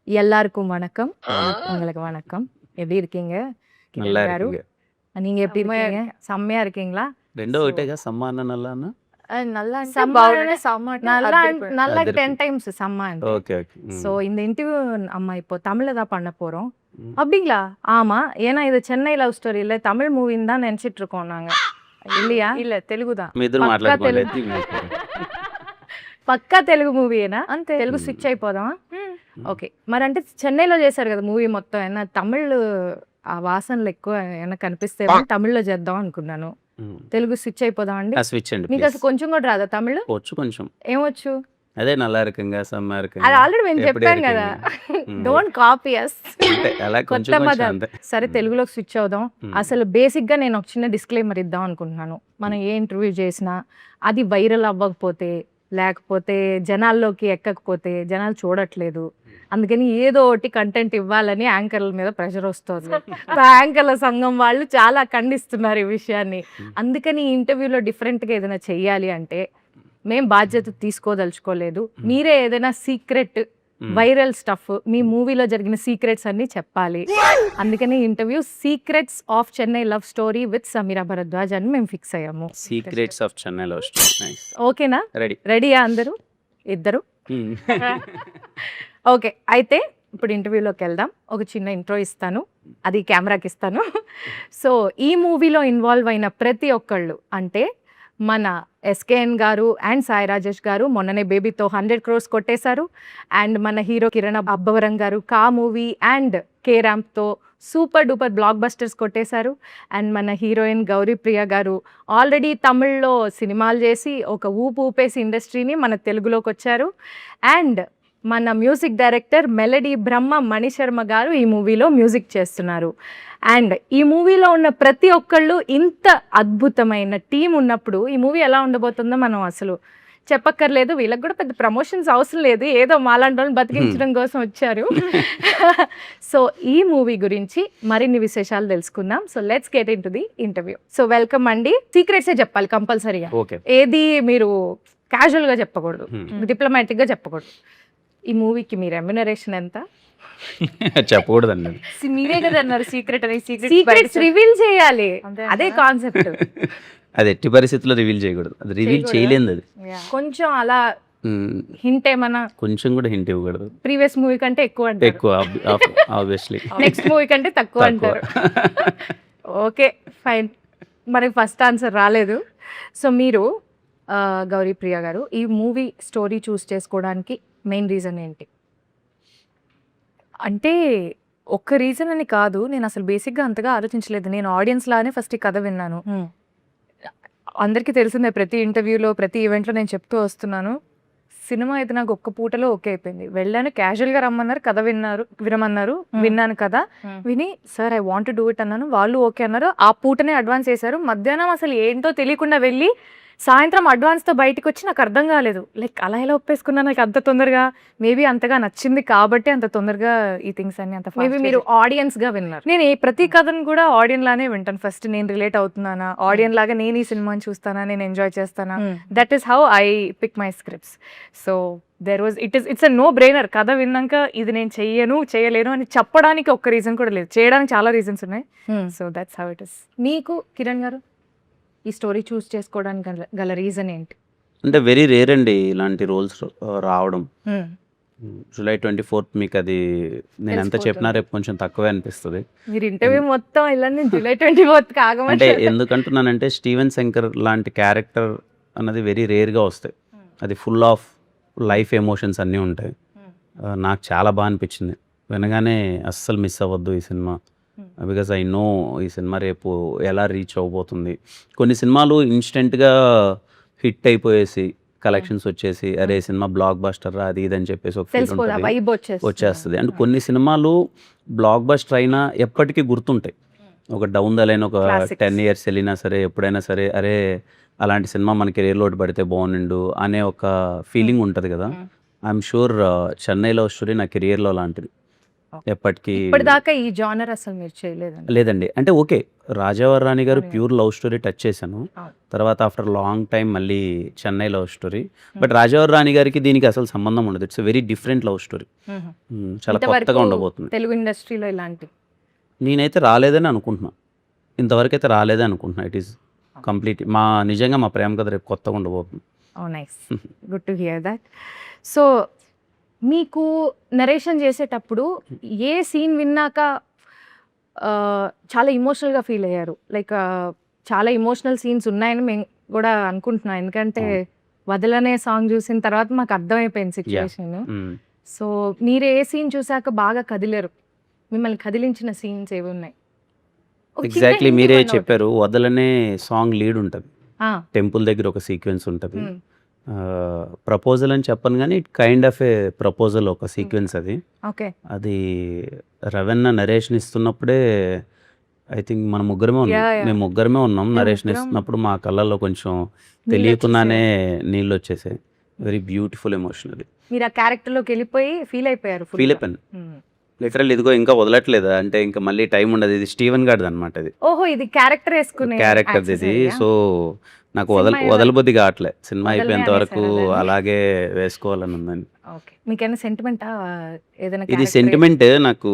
எல்லாருக்கும் வணக்கம். உங்களுக்கு வணக்கம். எப்படி இருக்கீங்க? நல்லா கிரண் காரு. இருக்குங்க. நீங்க எப்படி செம்மையா இருக்கீங்க? செம்மையா இருக்கீங்களா? రెండో సో ఒకటేగా సమ్మాన నల్లానా? நல்லா అంటే సమ్మ బాగుండే సమ్మ అంటే நல்லா అదిరిపోయింది. நல்லா అదిరిపోయింది. 10 டைம்ஸ் செம்ம అంటే. Okay okay. ஸோ இந்த இன்டர்வியூ நம்ம இப்போ தமிழ்ல தான் பண்ண போறோம். ம். அப்படிங்களா? ஆமா. ஏன்னா இது சென்னை லவ் ஸ்டோரி இல்ல தமிழ் மூவின்னு தான் நினைச்சிட்டு இருக்கோம் நாங்க. இல்லையா? இல்ல తెలుగు தான். మీ ఇద్దరు పక్కా మాట్లాడుకోండి తెలుగు. అయితే మీకు. పక్కా తెలుగు మూవీయేనా? అంతే. తెలుగు మ్. స్విచ్ అయిపోదామా? హ్మ్. ఓకే. మరంటే చెన్నైలో చేశారు కదా మూవీ మొత్తం. ఏమన్నా తమిళ్ ఆ వాసనలు ఎక్కువ ఏమన్నా కనిపిస్తేమో తమిళ్లో చేద్దాం అనుకున్నాను. మ్. తెలుగు స్విచ్ అయిపోదాం అండి. ఆ స్విచ్ అండి మీకు ప్లీజ్. అసలు కొంచెం కూడా రాదా తమిళ్? వచ్చు కొంచెం. ఏమొచ్చు? అదే నల్లా இருக்குங்க సమ్మా అది இருக்குங்க. ఆల్రెడీ మేము ఎప్పుడు చెప్పాం కదా. இருக்குங்க. డోంట్ కాపీ అస్. అంటే అలా కొంచెం కొత్త కొంచెం మదర్. అంతే. సరే మ్. తెలుగులోకి స్విచ్ అవుదాం. మ్. అసలు బేసిక్గా నేను ఒక చిన్న డిస్క్లైమర్ ఇద్దాం అనుకుంటున్నాను. మనం ఏ ఇంటర్వ్యూ చేసినా అది వైరల్ అవ్వకపోతే లేకపోతే జనాల్లోకి ఎక్కకపోతే జనాలు చూడట్లేదు. అందుకని ఏదో ఒకటి కంటెంట్ ఇవ్వాలని యాంకర్ల మీద ప్రెషర్ వస్తుంది. యాంకర్ల సంఘం వాళ్ళు చాలా ఖండిస్తున్నారు ఈ విషయాన్ని. అందుకని ఈ ఇంటర్వ్యూలో డిఫరెంట్గా ఏదైనా చెయ్యాలి అంటే మేం బాధ్యత తీసుకోదలుచుకోలేదు. మీరే ఏదైనా సీక్రెట్ మ్. వైరల్ స్టఫ్ మీ మూవీలో జరిగిన సీక్రెట్స్ అన్ని చెప్పాలి. అందుకని interview secrets of Chennai love story with Sameera Bharadwaj అని మేము ఫిక్స్ అయ్యాము. Secrets of Chennai love story. Nice. ఓకేనా? రెడీ. రెడీయా అందరూ? ఇద్దరు? ఓకే. అయితే ఇప్పుడు ఇంటర్వ్యూలోకి వెళ్దాం. ఒక చిన్న ఇంట్రో ఇస్తాను, అది కెమెరాకి ఇస్తాను. సో ఈ మూవీలో ఇన్వాల్వ్ అయిన ప్రతి ఒక్కళ్ళు అంటే మన ఎస్కేఎన్ గారు అండ్ సాయి రాజేష్ గారు మొన్ననే బేబీతో 100 crores కొట్టేశారు. అండ్ మన హీరో కిరణ్ అబ్బవరం గారు కా మూవీ అండ్ కే ర్యాంప్తో సూపర్ డూపర్ బ్లాక్ బస్టర్స్ కొట్టేశారు. అండ్ మన హీరోయిన్ గౌరీ ప్రియ గారు ఆల్రెడీ తమిళ్లో సినిమాలు చేసి ఒక ఊపు ఊపేసి ఇండస్ట్రీని మన తెలుగులోకి వచ్చారు. అండ్ మన music director melody Brahma Mani Sharma గారు ఈ మూవీలో మ్యూజిక్ చేస్తున్నారు. అండ్ ఈ మూవీలో ఉన్న ప్రతి ఒక్కళ్ళు ఇంత అద్భుతమైన టీం ఉన్నప్పుడు ఈ మూవీ ఎలా ఉండబోతుందో మనం అసలు చెప్పక్కర్లేదు. వీళ్ళకి కూడా పెద్ద ప్రమోషన్స్ అవసరం లేదు, ఏదో మాలాంటి వాళ్ళని బతికించడం కోసం వచ్చారు. సో ఈ మూవీ గురించి మరిన్ని విశేషాలు తెలుసుకుందాం. So let's get in to the interview. So welcome అండి. సీక్రెట్సే చెప్పాలి కంపల్సరీగా. ఓకే. ఏది మీరు క్యాజువల్గా చెప్పకూడదు, మ్. డిప్లొమాటిక్గా చెప్పకూడదు. ఈ మూవీకి మీ రెమ్యునరేషన్ ఎంత? చెప్పకూడదండి. మీరే కదా అన్నారు సీక్రెట్ అని. సీక్రెట్స్ రివీల్ చేయాలి, అంతే అదే అంటారా? కాన్సెప్ట్. అది ఎట్టి పరిస్థితుల్లో రివీల్ చేయకూడదు. అది రివీల్ చేయకూడదా? చేయలేదు అది. కొంచెం అలా మ్. హింట్ ఏమన్నా కొంచెం కూడా హింట్ ఇవ్వకూడదు. ప్రీవియస్ మూవీ కంటే ఎక్కువ అంటారు, ఎక్కువ ఆబ్వియస్లీ. నెక్స్ట్ మూవీ కంటే తక్కువ తక్కువ. అంటారు. Okay fine. మనకి ఫస్ట్ ఆన్సర్ రాలేదు. సో మీరు గౌరీ ప్రియ గారు ఈ మూవీ స్టోరీ చూస్ చేసుకోవడానికి మెయిన్ రీజన్ ఏంటి? అంటే ఒక్క రీజన్ అని కాదు, నేను అసలు బేసిక్గా అంతగా ఆలోచించలేదు. నేను ఆడియన్స్ లానే ఫస్ట్ ఈ కథ విన్నాను. అందరికీ తెలిసిందే, ప్రతి ఇంటర్వ్యూలో ప్రతి ఈవెంట్లో నేను చెప్తూ వస్తున్నాను, సినిమా అయితే నాకు ఒక్క పూటలో ఓకే అయిపోయింది. వెళ్ళాను, క్యాజువల్గా రమ్మన్నారు, కథ వినమన్నారు, విన్నాను కదా, విని sir I want do it అన్నాను. వాళ్ళు ఓకే అన్నారు. ఆ పూటనే అడ్వాన్స్ చేశారు. మధ్యాహ్నం అసలు ఏంటో తెలియకుండా వెళ్ళి సాయంత్రం అడ్వాన్స్తో బయటకు వచ్చి నాకు అర్థం కాలేదు, లైక్ అలా ఎలా ఒప్పేసుకున్నా నాకు అంత తొందరగా. మేబీ అంతగా నచ్చింది కాబట్టి అంత తొందరగా ఈ థింగ్స్ అన్ని అంత మేబీ మీరు ఆడియన్స్గా విన్నారు. నేను ప్రతి కథను కూడా ఆడియన్ లానే వింటాను. ఫస్ట్ నేను రిలేట్ అవుతున్నానా, ఆడియన్ లాగా నేను ఈ సినిమాని చూస్తానా, నేను ఎంజాయ్ చేస్తానా, that is how I pick my scripts. So there was it's a no brainer. కథ విన్నాక ఇది నేను చేయలేను అని చెప్పడానికి ఒక్క రీజన్ కూడా లేదు, చేయడానికి చాలా రీజన్స్ ఉన్నాయి. So that's how it is. మీకు కిరణ్ గారు ఈ స్టోరీ చూస్ చేసుకోవడానికి గల రీజన్ ఏంటి? అంటే వెరీ రేర్ అండి ఇలాంటి రోల్స్ రావడం. జూలై 24th మీకు అది నేను ఎంత చెప్పినా రేపు కొంచెం తక్కువే అనిపిస్తుంది. మీరు ఇంటర్వ్యూ మొత్తం ఇలా జూలై 24th అంటే కాగమంటే ఎందుకంటున్నానంటే స్టీవెన్ శంకర్ లాంటి క్యారెక్టర్ అన్నది వెరీ రేర్గా వస్తాయి. అది ఫుల్ ఆఫ్ లైఫ్ ఎమోషన్స్ అన్నీ ఉంటాయి. నాకు చాలా బాగా అనిపించింది వినగానే. అస్సలు మిస్ అవ్వద్దు ఈ సినిమా, బికాజ్ ఐ నో ఈ సినిమా రేపు ఎలా రీచ్ అవ్వబోతుంది. కొన్ని సినిమాలు ఇన్స్టెంట్గా హిట్ అయిపోయేసి కలెక్షన్స్ వచ్చేసి అరే సినిమా బ్లాక్ బస్టర్ అది ఇది అని చెప్పేసి ఒక ఫీల్ ఉంటుంది, వచ్చేస్తుంది. అండ్ కొన్ని సినిమాలు బ్లాక్ బస్టర్ అయినా ఎప్పటికీ గుర్తుంటాయి. ఒక డౌన్ ద లైన్ ఒక 10 years వెళ్ళినా సరే ఎప్పుడైనా సరే అరే అలాంటి సినిమా మన కెరీర్లో పడితే బాగుండు అనే ఒక ఫీలింగ్ ఉంటుంది కదా. I'm sure Chennai love story నా కెరియర్లో లాంటిది. ఎప్పటికీ ఇప్పటిదాకా ఈ జానర్ అసలు మీరు చేయలేదండి. లేదండి. అంటే ఓకే. 'రాజావారి రాణి' గారు అవును. ప్యూర్ లవ్ స్టోరీ టచ్ చేశాను. అవును. తర్వాత ఆఫ్టర్ లాంగ్ టైమ్ మళ్ళీ 'చెన్నై లవ్ స్టోరీ.' బట్ 'రాజావారి రాణి' గారికి దీనికి అసలు సంబంధం ఉండదు. It's very different love story. చాలా ఇంతవరకు కొత్తగా ఉండబోతుంది. తెలుగు ఇండస్ట్రీలో ఇలాంటి నేనైతే రాలేదని అనుకుంటున్నా. ఇంతవరకైతే రాలేదని అనుకుంటున్నా. ఇట్ ఈస్ కంప్లీట్ నిజంగా మా ప్రేమ కథ రేపు కొత్తగా ఉండబోతుంది. Nice, good to hear that. So మీకు నరేషన్ చేసేటప్పుడు ఏ సీన్ విన్నాక చాలా ఇమోషనల్గా ఫీల్ అయ్యారు? లైక్ చాలా ఇమోషనల్ సీన్స్ ఉన్నాయని మేము కూడా అనుకుంటున్నాం, ఎందుకంటే వదలనే సాంగ్ చూసిన తర్వాత మాకు అర్థమైపోయింది సిచ్యువేషన్. మ్మ్. సో మీరు ఏ సీన్ చూసాక బాగా కదిలేరు? మిమ్మల్ని కదిలించిన సీన్స్ ఏవి ఉన్నాయి? ఒక చిన్న ఎగ్జాక్ట్లీ hint మీరే ఇవ్వండి ఒకటి. చెప్పారు. వదలనే సాంగ్ లీడ్ ఉంటుంది. ఆ, టెంపుల్ దగ్గర ఒక సీక్వెన్స్ ఉంటుంది. మ్, ప్రపోజల్ అని చెప్పను కానీ it kind of A proposal ఒక సీక్వెన్స్ అది. ఓకే. అది రవెన్న నరేషన్ ఇస్తున్నప్పుడే ఐ థింక్ మన ముగ్గురమే ఉన్నాం. Yeah, yeah. మేము ముగ్గురమే ఉన్నాం. మేము నరేషన్ ముగ్గురం. ఇస్తున్నప్పుడు మా కళ్ళల్లో కొంచెం తెలియకుండానే నీళ్ళు వచ్చేసాయి. వెరీ బ్యూటిఫుల్ ఎమోషన్ అది. మీరు ఆ క్యారెక్టర్లోకి వెళ్ళిపోయి ఫీల్ అయిపోయారు full ఫీల్ గా. అయిపోయాను. మ్. లిటరల్ ఇదిగో ఇంకా వదలట్లేదా అంటే ఇంకా మళ్ళీ టైం ఉండదు. ఇది స్టీవెన్ గార్డ్ అనమాట. ఇది ఓహో, ఇది క్యారెక్టర్ వేసుకునే క్యారెక్టర్ ఇది. accessory ఆ? సో నాకు సినిమా వదలబుద్ధి కావట్లే. సినిమా వదలనే అయిపోయేంత వరకు అనేసారా దాన్ని? అలాగే వేసుకోవాలని ఉందండి. ఓకే. మీకేమైనా సెంటిమెంటా ఏదైనా ఇది character సెంటిమెంట్ నాకు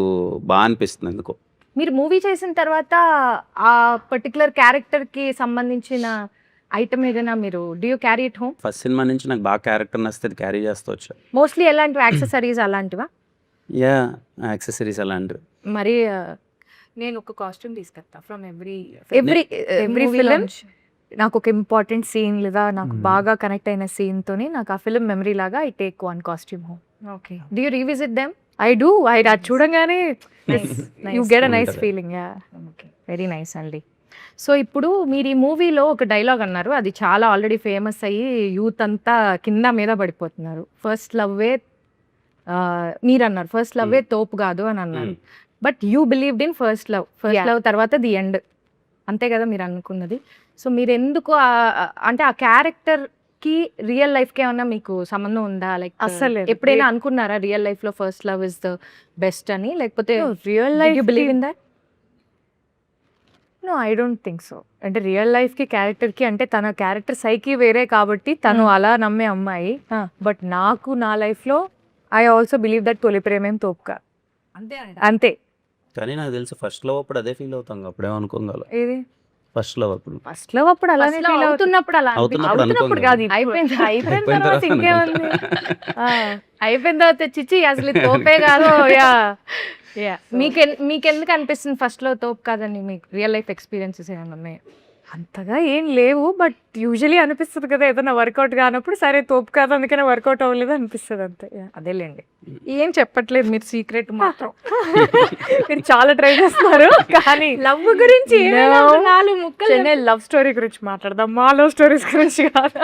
బాగా అనిపిస్తుంది ఎందుకో. మీరు మూవీ చేసిన తర్వాత ఆ పర్టికులర్ క్యారెక్టర్ కి సంబంధించిన ఐటమ్ ఏదైనా మీరు do you carry it home? First cinema నుంచి నాకు బాగా క్యారెక్టర్ నచ్చితే అది క్యారీ చేస్తూ వచ్చా. మోస్ట్లీ ఎలాంటివి యాక్సెసరీస్ అలాంటివా? యా యాక్సెసరీస్ అలాంటివి. మరి నేను ఒక కాస్ట్యూమ్ తీసుకొస్తా from every every every film. నాకు ఒక ఇంపార్టెంట్ సీన్ లేదా నాకు Hmm. బాగా కనెక్ట్ అయిన సీన్ తోని నాకు ఆ ఫిలిం మెమరీ లాగా I take one costume home. Okay. Do you revisit them? I do. అది చూడంగానే యూ గెట్ అ నైస్ ఉంటది. Feeling. Yeah, okay, very nice అండి. సో ఇప్పుడు మీరు ఈ మూవీలో ఒక డైలాగ్ అన్నారు, అది చాలా ఆల్రెడీ ఫేమస్ అయ్యి యూత్ అంతా కింద మీద పడిపోతున్నారు. ఫస్ట్ లవ్వే మీరు అన్నారు ఫస్ట్ లవ్వే తోపు కాదు అని అన్నారు. But you believed in first love. First Yeah. Love తర్వాత ది ఎండ్, అంతే కదా మీరు అనుకున్నది? సో మీరు ఎందుకు అంటే ఆ క్యారెక్టర్ కి రియల్ లైఫ్ కి ఏమన్నా మీకు సంబంధం ఉందా? లైక్ అస్సలు లేదు. ఎప్పుడైనా అనుకున్నారా రియల్ లైఫ్ లో first love is the best అని? లేకపోతే real did life you believe in that? No, I don't think so. అంటే రియల్ లైఫ్ కి క్యారెక్టర్ కి అంటే తన క్యారెక్టర్ సైకి వేరే కాబట్టి తను Hmm. అలా నమ్మే అమ్మాయి. బట్ నాకు నా లైఫ్ లో ఐ ఆల్సో బిలీవ్ దట్ తొలి ప్రేమేం తోపుగా అంతే. కానీ నాకు తెలిసి ఫస్ట్ లవ్ అప్పుడు అదే ఫీల్ అవుతాం. అప్పుడేమనుకోగల ఏది ఫస్ట్ లవ్ అప్పుడు ఫస్ట్ లవ్ అప్పుడు అలానే First love feel అవుతుంది. అవుతున్నప్పుడు అలా అవుతున్నప్పుడు అవుతున్నప్పుడు అనుకోం కాదు, కదా. అయిపోయింది. అయిపోయిన అయిపోయిన తర్వాత తర్వాత ఇంకేముంది. అనుకుంటా. అయిపోయిన తర్వాత చిచ్చి అసలు ఇది తోపే కాదు. యా మీకెందుకు అనిపిస్తుంది ఫస్ట్ లో తోపు కాదని? మీకు రియల్ లైఫ్ ఎక్స్పీరియన్సెస్ ఏమైనా ఉన్నాయి? అంతగా ఏం లేవు, బట్ యూజువలీ అనిపిస్తుంది కదా ఏదైనా వర్కౌట్ కానప్పుడు, సరే తోపు కాదు అందుకనే వర్కౌట్ అవ్వలేదు అనిపిస్తుంది అంతే. Yeah. అదేలేండి, ఏం చెప్పట్లేదు మీరు సీక్రెట్ మాత్రం. మీరు చాలా ట్రై చేస్తున్నారు కానీ లవ్ గురించి ఏమైనా No. ఒక నాలుగు ముక్కలు చెన్నై లవ్ స్టోరీ గురించి మాట్లాడదాం, మా లవ్ స్టోరీస్ గురించి కాదు.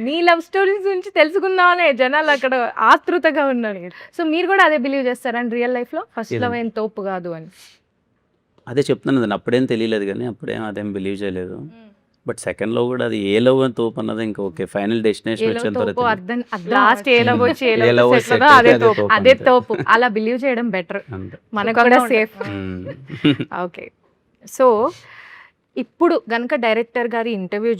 మీ లవ్ స్టోరీస్ గురించి తెలుసుకుందామనే జనాలు అక్కడ ఆతృతగా ఉన్నారు. సో మీరు కూడా అదే బిలీవ్ చేస్తారని రియల్ లైఫ్ లో ఫస్ట్ లవ్ ఏం తోపు కాదు అని? అదే చెప్తున్నాను కదండి, అప్పుడేం తెలియలేదు కానీ అప్పుడేం అదేం బిలీవ్ చేయలేదు. బట్ సెకండ్ లో కూడా అది ఏ లవ్ అని తోపు అన్నది ఇంకా ఓకే ఫైనల్ డెస్టినేషన్ ఏలో వచ్చేంత తోపు వరకు అర్థం లాస్ట్ ఏ లవ్ వచ్చి ఏ ఏ love లవ్ set అదే అయితే తోపు. అదే తోపు. అలా బిలీవ్ చేయడం బెటర్, అంతే. మనకు సుఖంగా కూడా ఉండాలి. సేఫ్. ఓకే. సో ఇప్పుడు గనక డైరెక్టర్ గారి ఇంటర్వ్యూ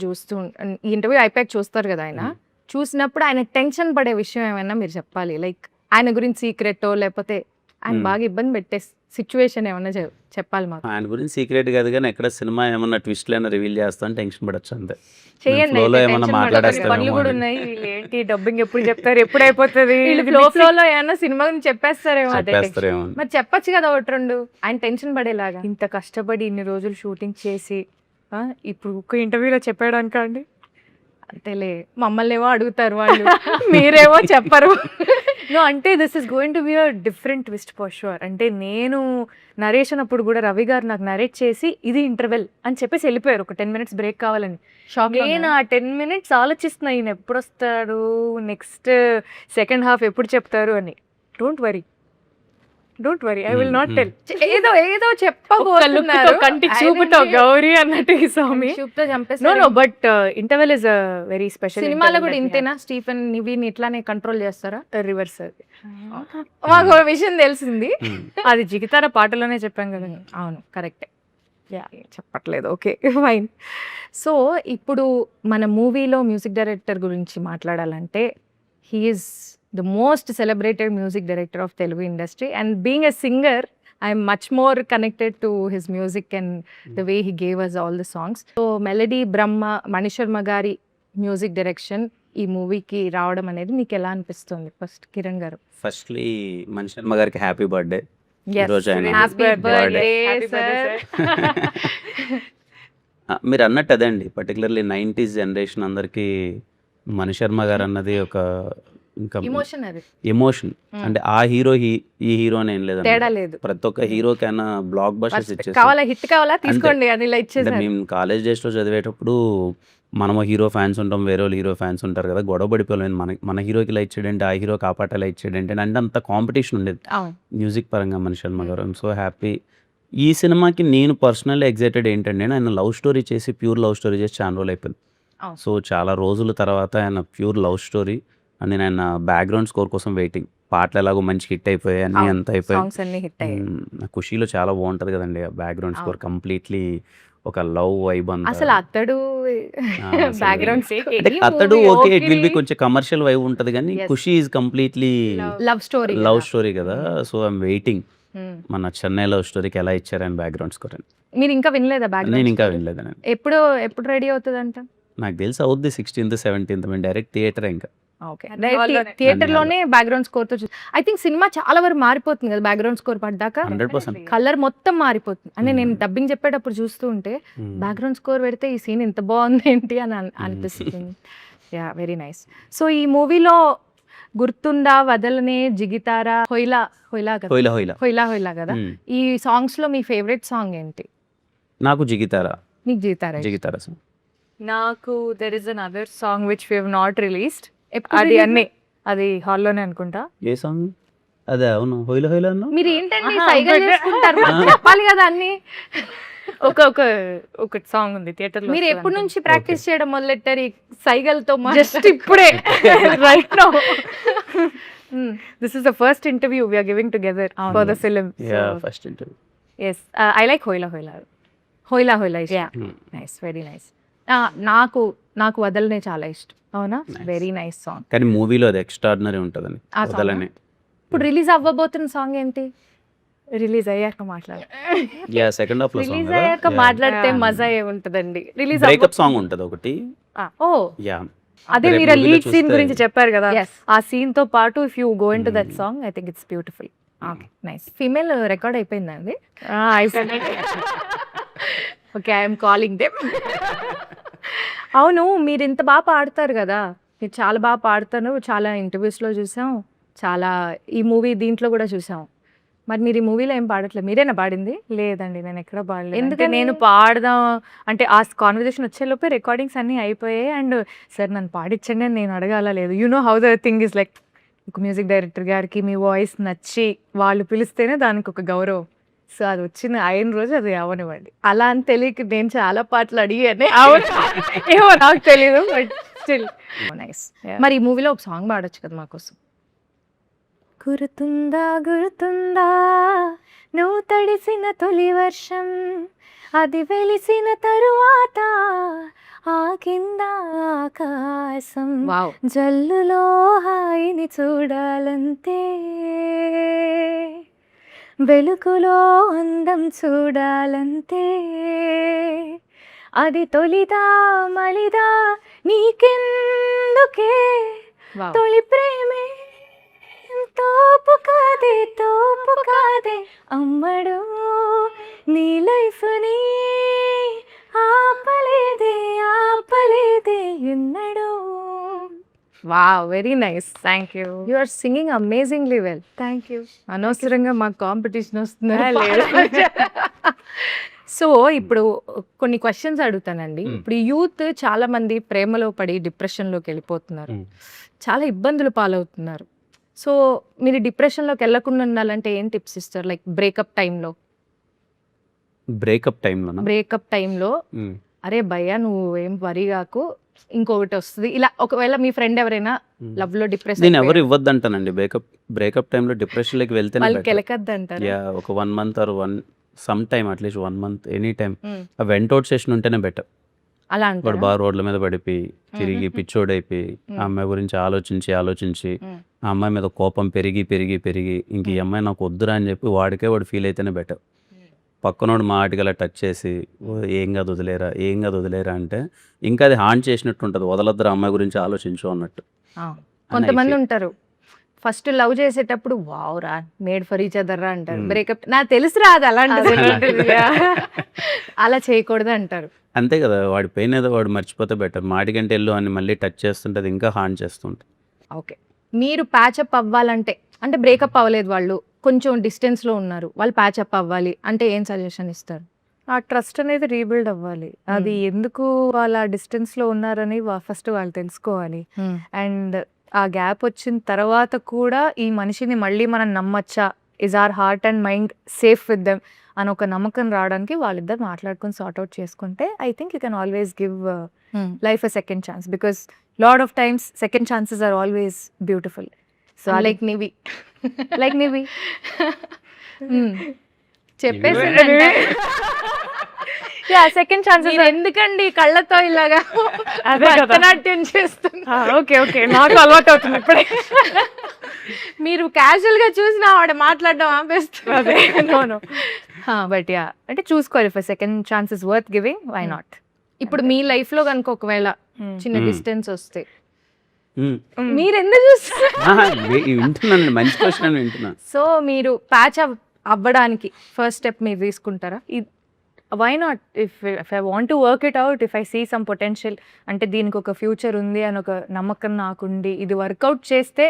ఈ ఇంటర్వ్యూ అయిపోయాక చూస్తారు కదా ఆయన, చూసినప్పుడు ఆయన టెన్షన్ పడే విషయం ఏమైనా మీరు చెప్పాలి. లైక్ ఆయన గురించి సీక్రెట్ లేకపోతే ఆయన బాగా ఇబ్బంది పెట్టే సిచ్యువేషన్ ఏమన్నా చెప్పాలి మాకు. ఆయన గురించి సీక్రెట్ కాదు కానీ ఎక్కడ సినిమా ఏమన్నా ట్విస్ట్ అయినా రివీల్ చేస్తాను టెన్షన్ పడచ్చు అంతే. చేయండి flow లో అయితే, ఏమన్నా tension కొన్ని మాట్లాడేస్తారేమో పనులు అని. కూడా ఉన్నాయి. వీళ్ళు ఏంటి డబ్బింగ్ ఎప్పుడు చెప్తారు, ఎప్పుడు అయిపోతుంది, వీళ్ళు ఫ్లో ఏమన్నా సినిమా గురించి చెప్పేస్తారేమో. అదే tension. చెప్పేస్తారేమో అని. మరి చెప్పొచ్చు కదా ఒకటి రెండు, ఆయన టెన్షన్ పడేలాగా. ఇంత కష్టపడి ఇన్ని రోజులు షూటింగ్ చేసి ఇప్పుడు ఒక్క ఇంటర్వ్యూలో చెప్పాడానిక అండి? అంతేలే, మమ్మల్ని ఏమో అడుగుతారు వాళ్ళు, మీరేమో చెప్పరు. నో, అంటే this is going to be a different twist for sure. అంటే నేను నరేషన్ అప్పుడు కూడా రవి గారు నాకు నరేట్ చేసి ఇది ఇంటర్వెల్ అని చెప్పేసి వెళ్ళిపోయారు, ఒక 10 minutes బ్రేక్ కావాలని. షాక్ నేను ఆ 10 minutes ఆలోచిస్తున్నా ఈయన ఎప్పుడు వస్తాడు, నెక్స్ట్ సెకండ్ హాఫ్ ఎప్పుడు చెప్తారు అని. Don't worry, don't worry I will not tell. ఏదో ఏదో చెప్పబోతున్నారు కంటి చూపుతో గౌరీ అన్నట్టు ఈ స్వామి. చూపుతో నో చంపేస్తారు. No but interval is very special. సినిమాలో కూడా ఇంతేనా? స్టీఫెన్ నివిని ఇట్లానే కంట్రోల్ చేస్తారా? రివర్స్ అది. మాకు ఒక విషయం తెలిసింది. అది జిగితార పాటలోనే చెప్పాం కదా. అవును, కరెక్టే. చెప్పట్లేదు. Okay, fine. సో ఇప్పుడు మన మూవీలో మ్యూజిక్ డైరెక్టర్ గురించి మాట్లాడాలంటే he's the most celebrated music director of Telugu industry, and being a singer I'm much more connected to his music and the way he gave us all the songs. So melody Brahma Mani Sharma గారి music direction ఈ మూవీకి రావడం అనేది మీకు ఎలా అనిపిస్తుంది? First Kiran గారు. Firstly Mani Sharma గారికి హ్యాపీ బర్త్డే. Yes. ఈరోజు ఆయన Happy birthday, sir. మీరు అన్నట్టు అదే అండి, పర్టికులర్లీ 90s జనరేషన్ అందరికీ మణిశర్మ గారు అన్నది ఒక ఇంకా ఎమోషన్ అది, ఎమోషన్. అంటే ఆ హీరో ఈ హీరో అని ఏం తేడా లేదండి, లేదు. ప్రతి ఒక్క హీరోకైనా బ్లాక్ బస్టర్స్ ఇచ్చేస్తారు. కావాలా హిట్ కావాలా తీసుకోండి అని ఇలా అంటే ఇచ్చేసారు. మేము కాలేజ్ డేస్లో చదివేటప్పుడు మనము హీరో ఫ్యాన్స్ ఉంటాం, వేరే వాళ్ళు హీరో ఫ్యాన్స్ ఉంటారు కదా, గొడవ పడిపోలేము. మన హీరోకి ఇలా ఇచ్చాడంటే, ఆ హీరో కాపాటలా ఇచ్చాడంటే, అంటే అంత కాంపిటీషన్ ఉండేది అవును. మ్యూజిక్ పరంగా మణిశర్మ గారు. I'm so happy. ఈ సినిమాకి నేను పర్సనల్లీ ఎగ్జైటెడ్ ఏంటంటే, ఆయన లవ్ స్టోరీ చేసి, ప్యూర్ లవ్ స్టోరీ చేసి చాలా రోజులు అయిపోయింది. అవును. సో చాలా రోజుల తర్వాత ఆయన ప్యూర్ లవ్ స్టోరీ, అండ్ నేను ఆయన బ్యాక్గ్రౌండ్ స్కోర్ కోసం వెయిటింగ్. పాటలు ఎలాగో మంచి హిట్ అయిపోయాయి, అన్నీ అవును. అంత అయిపోయాయి. సాంగ్స్ అన్ని హిట్ అయ్యాయి. ఖుషీలో చాలా బాగుంటుంది కదండి ఆ బ్యాక్గ్రౌండ్ స్కోర్, అవును. కంప్లీట్లీ ఒక లవ్ వైబ్ అంతా. అసలు అతడు అసలు బ్యాక్గ్రౌండ్ అంటే అతడు ఓకే, ఇట్ విల్ బి కొంచెం కమర్షియల్ వైబ్ ఉంటుంది, కానీ Yes. Kushi is completely love story. Love story కదా. సో ఐఎమ్ వెయిటింగ్ మన చెన్నై లవ్ స్టోరీకి ఎలా ఇచ్చారు ఆయన బ్యాక్గ్రౌండ్ స్కోర్ అని. మీరు ఇంకా వినలేదా నేను బ్యాక్గ్రౌండ్? ఇంకా వినలేదండి. ఎప్పుడు రెడీ అవుతుందంట? నాకు తెలిసి అవుద్ది 16th 17th, మేము డైరెక్ట్ థియేటర్ ఇంకా. ఓకే, హాల్లోనే. థియేటర్ లోనే బ్యాక్గ్రౌండ్ స్కోర్ తో ఐ థింక్ సినిమా చాలా వరకు మారిపోతుంది కదా బ్యాక్గ్రౌండ్ స్కోర్ పడ్డాక. 100%. కలర్ మొత్తం మారిపోతుంది. అంటే నేను డబ్బింగ్ చెప్పేటప్పుడు చూస్తూ ఉంటే బ్యాక్గ్రౌండ్ స్కోర్ పెడితే ఈ సీన్ ఇంత బాగుంది ఏంటి అని అనిపిస్తుంది. Yeah, very nice. సో ఈ మూవీలో గుర్తుందా, వదలనే, జిగితారా, హొయిలా హొయిలా కదా, హోయిలా హోయిలా. హొయిలా హొయిలా కదా, ఈ సాంగ్స్ లో మీ ఫేవరెట్ సాంగ్ ఏంటి? నాకు జిగితారా. మీకు జిగితారా? జిగితారా సాంగ్. నాకు there is another song which we have not released. ఎప్పుడు అది release? అన్ని అది హాల్లోనే అనుకుంటా. ఏ సాంగ్ అదే? అవును, హోయిలా హోయిలా అన్నా. మీరు ఏంటండి ఆహా, సైగలు ఒకటే. చేసుకుంటారు? మాకు చెప్పాలి కదా అన్ని. ఒక సాంగ్ ఉంది థియేటర్ లో. మీరు ఎప్పటి నుంచి ప్రాక్టీస్ చేయడం మొదలెట్టారు ఈ సైగలతో? జస్ట్ ఇప్పుడే right now. This is the first interview we are giving together for the film. Yeah, first interview. Yes, I like Hoila Hoila. హోయిలా హోయిలా Yeah. Nice, very nice. నాకు వదలనే చాలా ఇష్టం. అవునా? Very nice song. కానీ మూవీలో అది ఎక్స్ట్రాడినరీ ఉంటుందని ఆ song వదలని. ఇప్పుడు రిలీజ్ అవ్వబోతున్న సాంగ్ ఏంటి? రిలీజ్ అయ్యాక మాట్లాడు. యా, సెకండ్ హాఫ్ లో రిలీజ్ అయ్యాక మాట్లాడితే మజా ఏముంటదండి. రిలీజ్ బ్రేకప్ సాంగ్ ఉంటుంది ఒకటి. ఓ యా, అదే రేపు మీరు movie లో లీడ్ సీన్ చూస్తే- గురించి చెప్పారు కదా, Yes. ఆ సీన్ తో పాటు if you go into that song I think it's beautiful. Okay, nice. Female record అయిపోయిందండి. Okay, I'm calling them. అవును, మీరు ఇంత బాగా పాడతారు కదా, మీరు చాలా బాగా పాడతారు. చాలా ఇంటర్వ్యూస్లో చూసాం, చాలా ఈ మూవీ దీంట్లో కూడా చూసాం. మరి మీరు ఈ మూవీలో ఏం పాడట్లేదు, మీరేనా పాడింది? లేదండి, నేను ఎక్కడ పాడలేదు. ఎందుకని? ఎందుకంటే నేను పాడదాం అంటే ఆ కాన్వర్జేషన్ వచ్చేలోపే రికార్డింగ్స్ అన్నీ అయిపోయాయి. అండ్ సార్ నన్ను పాడించండి అని నేను అడగాల లేదు. You know how the thing is like, ఒక మ్యూజిక్ డైరెక్టర్ గారికి మీ వాయిస్ నచ్చి వాళ్ళు పిలిస్తేనే దానికి ఒక గౌరవం. సో అది వచ్చిన అయిన రోజు అది అవనివ్వండి. అలా అని తెలియక నేను చాలా పాటలు అడిగానే. ఏమో నాకు తెలియదు, బట్ స్టిల్ నైస్. Yeah. మరి ఈ మూవీలో ఒక సాంగ్ పాడొచ్చు కదా మాకోసం. గుర్తుందా గుర్తుందా నువ్వు తడిసిన తొలి వర్షం, అది వెలిసిన తరువాత ఆ కింద ఆకాశం, వావ్. జల్లులో హాయిని చూడాలంతే, వెలుగులో అందం చూడాలంతే, అది తొలిదా మలిదా నీకెందుకే, తొలి ప్రేమే తోపు కాదే అమ్మడు, నీ లైఫ్ ని ఆపలేదే ఎన్నడు. Wow, very nice. Thank you. You are singing amazingly well. Thank you. అనవసరంగా మాకు కాంపిటీషన్ వస్తుంది. లేదు. సో ఇప్పుడు కొన్ని క్వశ్చన్స్ అడుగుతానండి. ఇప్పుడు యూత్ చాలా మంది ప్రేమలో పడి డిప్రెషన్లోకి వెళ్ళిపోతున్నారు, చాలా ఇబ్బందులు పాలవుతున్నారు. సో మీరు డిప్రెషన్లోకి వెళ్ళకుండా ఉండాలంటే ఏం టిప్స్ ఇస్తారు? లైక్ బ్రేకప్ టైంలో బ్రేకప్ టైంలో అరే భయ్యా నువ్వు ఏం వరి కాకు, ఇంకొకటి వస్తుంది ఇలా. ఒకవేళ మీ ఫ్రెండ్ ఎవరైనా లవ్ లో డిప్రెషన్ నేను ఎవరు ఇవ్వద్దంటానండి. బ్రేకప్ టైంలో డిప్రెషన్లోకి వెళ్తేనే వాళ్ళు better. కెలకద్దు అంటారు. యా, ఒక 1 month or some time at least 1 month any time ఆ వెంటౌట్ సెషన్ ఉంటేనే బెటర్. అలా వాడు అంటారు. బాగా రోడ్ల మీద పడిపోయి తిరిగి పిచ్చోడైపోయి ఆ అమ్మాయి గురించి ఆలోచించి ఆ అమ్మాయి మీద కోపం పెరిగి ఇంక ఈ అమ్మాయి నాకు వద్దురా అని చెప్పి వాడు ఫీల్ అయితేనే బెటర్. పక్కనోడు మాటిగలా టచ్ చేసి "ఓ, ఏం కాదు వదిలేరా అంటే ఇంకా అది హాంట్ చేసినట్టు ఉంటుంది. వదలొద్దురా అమ్మాయి గురించి ఆలోచించు అన్నట్టు. కొంతమంది ఉంటారు ఫస్ట్ లవ్ చేసేటప్పుడు వావురా మేడ్ ఫర్ ఈచ్ అదర్ రా అంటారు. బ్రేకప్ నాకు తెలుసురా అది అలాంటిది అలా చేయకూడదు అంటారు. అంతే కదా, వాడి పెయిన్ ఏదో వాడు మర్చిపోతే బెటర్. మాటికంటే వెళ్ళు అని మళ్ళీ టచ్ చేస్తుంటే అది ఇంకా హాంట్ చేస్తుంటుంది. ఓకే, మీరు ప్యాచప్ అవ్వాలంటే, అంటే బ్రేకప్ అవ్వలేదు వాళ్ళు, కొంచెం డిస్టెన్స్లో ఉన్నారు, వాళ్ళు ప్యాచప్ అవ్వాలి అంటే ఏం సజెషన్ ఇస్తారు? ఆ ట్రస్ట్ అనేది రీబిల్డ్ అవ్వాలి. అది ఎందుకు వాళ్ళ డిస్టెన్స్లో ఉన్నారని ఫస్ట్ వాళ్ళు తెలుసుకోవాలి. అండ్ ఆ గ్యాప్ వచ్చిన తర్వాత కూడా ఈ మనిషిని మళ్ళీ మనం నమ్మచ్చా, is our heart and mind safe with them అని ఒక నమ్మకం రావడానికి వాళ్ళిద్దరు మాట్లాడుకొని సార్ట్అవుట్ చేసుకుంటే I think you can always give life a second chance, because lot of times second chances are always beautiful. So like Nivi like Nivi చెప్పేసి yeah second chances ఎందుకండి కళ్ళతో ఇలాగా అదే కదా. భరతనాట్యం చేస్తున్నా? ఓకే నాకు అలవాటు అవుతుంది ఇప్పుడే. మీరు క్యాజువల్ గా చూసినా ఆవిడ మాట్లాడడం ఆపేస్తుంది. నో బట్ యా అంటే చూసుకోవాలి, for second chance is worth giving, why not. ఇప్పుడు మీ లైఫ్ లో కనుక ఒకవేళ చిన్న Hmm. డిస్టెన్స్ వస్తే మ్మ్. మీరు ఎందుకు చూస్తారు? ఆహా, వింటున్నాను, మంచి క్వశ్చన్ వింటున్నా. సో మీరు ప్యాచ్ అవ్వడానికి ఫస్ట్ స్టెప్ మీరు తీసుకుంటారా? Why not? If I want to work it out, if I see some potential, అంటే దీనికి ఒక ఫ్యూచర్ ఉంది అని ఒక నమ్మకం నాకుండి ఇది వర్కౌట్ చేస్తే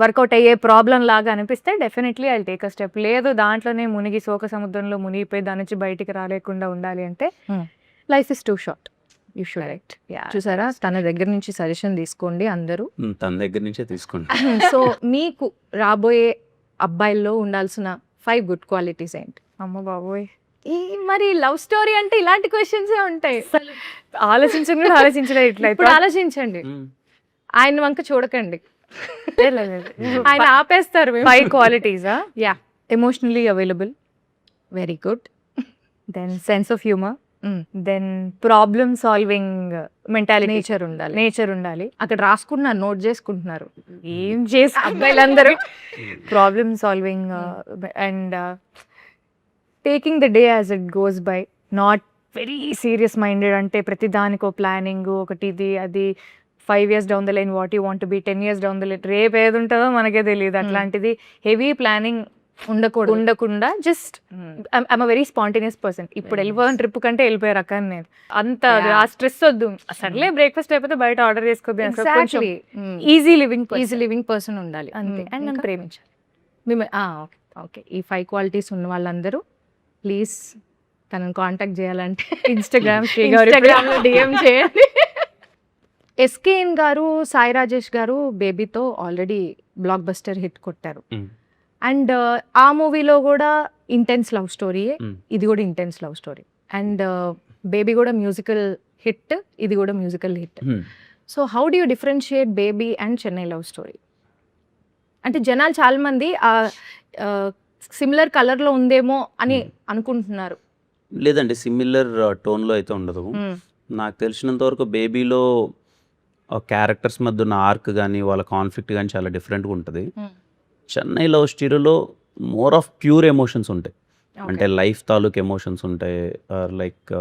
వర్కౌట్ అయ్యే ప్రాబ్లం లాగా అనిపిస్తే definitely I take a step. లేదు దాంట్లోనే మునిగి శోక సముద్రంలో మునిగిపోయి దాని నుంచి బయటికి రాలేకుండా ఉండాలి అంటే life is two short, you should write. చూసారా, తన దగ్గర నుంచి సజెషన్ తీసుకోండి అందరూ. తన దగ్గర నుంచే తీసుకోండి. సో మీకు రాబోయే అబ్బాయిల్లో ఉండాల్సిన 5 గుడ్ క్వాలిటీస్ ఏంటి? అమ్మ బాబోయ్, మరి లవ్ స్టోరీ అంటే ఇలాంటి క్వశ్చన్స్ ఉంటాయి. ఆలోచించడం కూడా ఆలోచించడం ఇట్లా ఇప్పుడు ఆలోచించండి, మ్మ్. ఆయన వంక చూడకండి, ఆయన ఆపేస్తారు. 5 క్వాలిటీసా? Yeah, emotionally available, very good. Then sense of humour, then problem solving mentality, nature ఉండాలి. అక్కడ రాసుకుంటున్నారు, నోట్ చేసుకుంటున్నారు. ఏం చేసి అబ్బాయిలందరూ problem solving and taking the day as it goes by, not very serious minded. అంటే ప్రతి దానికో ప్లానింగ్ ఒకటి, ఇది అది 5 years down the line what you want be, 10 years down the line రేపు ఏది ఉంటుందో మనకే తెలియదు. అట్లాంటిది హెవీ ప్లానింగ్ ఉండకుండా just I'm a very spontaneous person. ఇప్పుడు వెళ్ళిపోయిన ట్రిప్ కంటే వెళ్ళిపోయే రకాన్ని నేను. అంత ఆ స్ట్రెస్ వద్దు, సర్లే బ్రేక్ఫాస్ట్ అయిపోతే బయట ఆర్డర్ చేసుకోద్దు. ఈజీ లివింగ్ పర్సన్ ఉండాలి అంతే. అండ్ నన్ను ప్రేమించాలి. ఓకే, ఈ 5 క్వాలిటీస్ ఉన్న వాళ్ళందరూ ప్లీజ్ తనని కాంటాక్ట్ చేయాలంటే ఇన్స్టాగ్రామ్ ఇన్స్టాగ్రామ్లో DM చేయండి. ఎస్కేఎన్ గారు, సాయి రాజేష్ గారు బేబీతో ఆల్రెడీ బ్లాక్ బస్టర్ హిట్ కొట్టారు. మ్మ్. అండ్ ఆ మూవీలో కూడా ఇంటెన్స్ లవ్ స్టోరీయే, మ్మ్. ఇది కూడా intense love story. And baby కూడా మ్యూజికల్ హిట్, ఇది కూడా musical hit. Hmm. So how do you differentiate baby and Chennai love story? అంటే జనాలు చాలా మంది సిమిలర్ కలర్లో ఉందేమో అని అనుకుంటున్నారు. లేదండి, సిమిలర్ టోన్లో అయితే ఉండదు. నాకు తెలిసినంత వరకు బేబీలో క్యారెక్టర్స్ మధ్య ఉన్న ఆర్క్ కానీ వాళ్ళ కాన్ఫ్లిక్ట్ కానీ చాలా డిఫరెంట్గా ఉంటుంది. చెన్నై లవ్ స్టోరీలో మోర్ ఆఫ్ ప్యూర్ ఎమోషన్స్ ఉంటాయి. అంటే లైఫ్ తాలూకు ఎమోషన్స్ ఉంటాయి. లైక్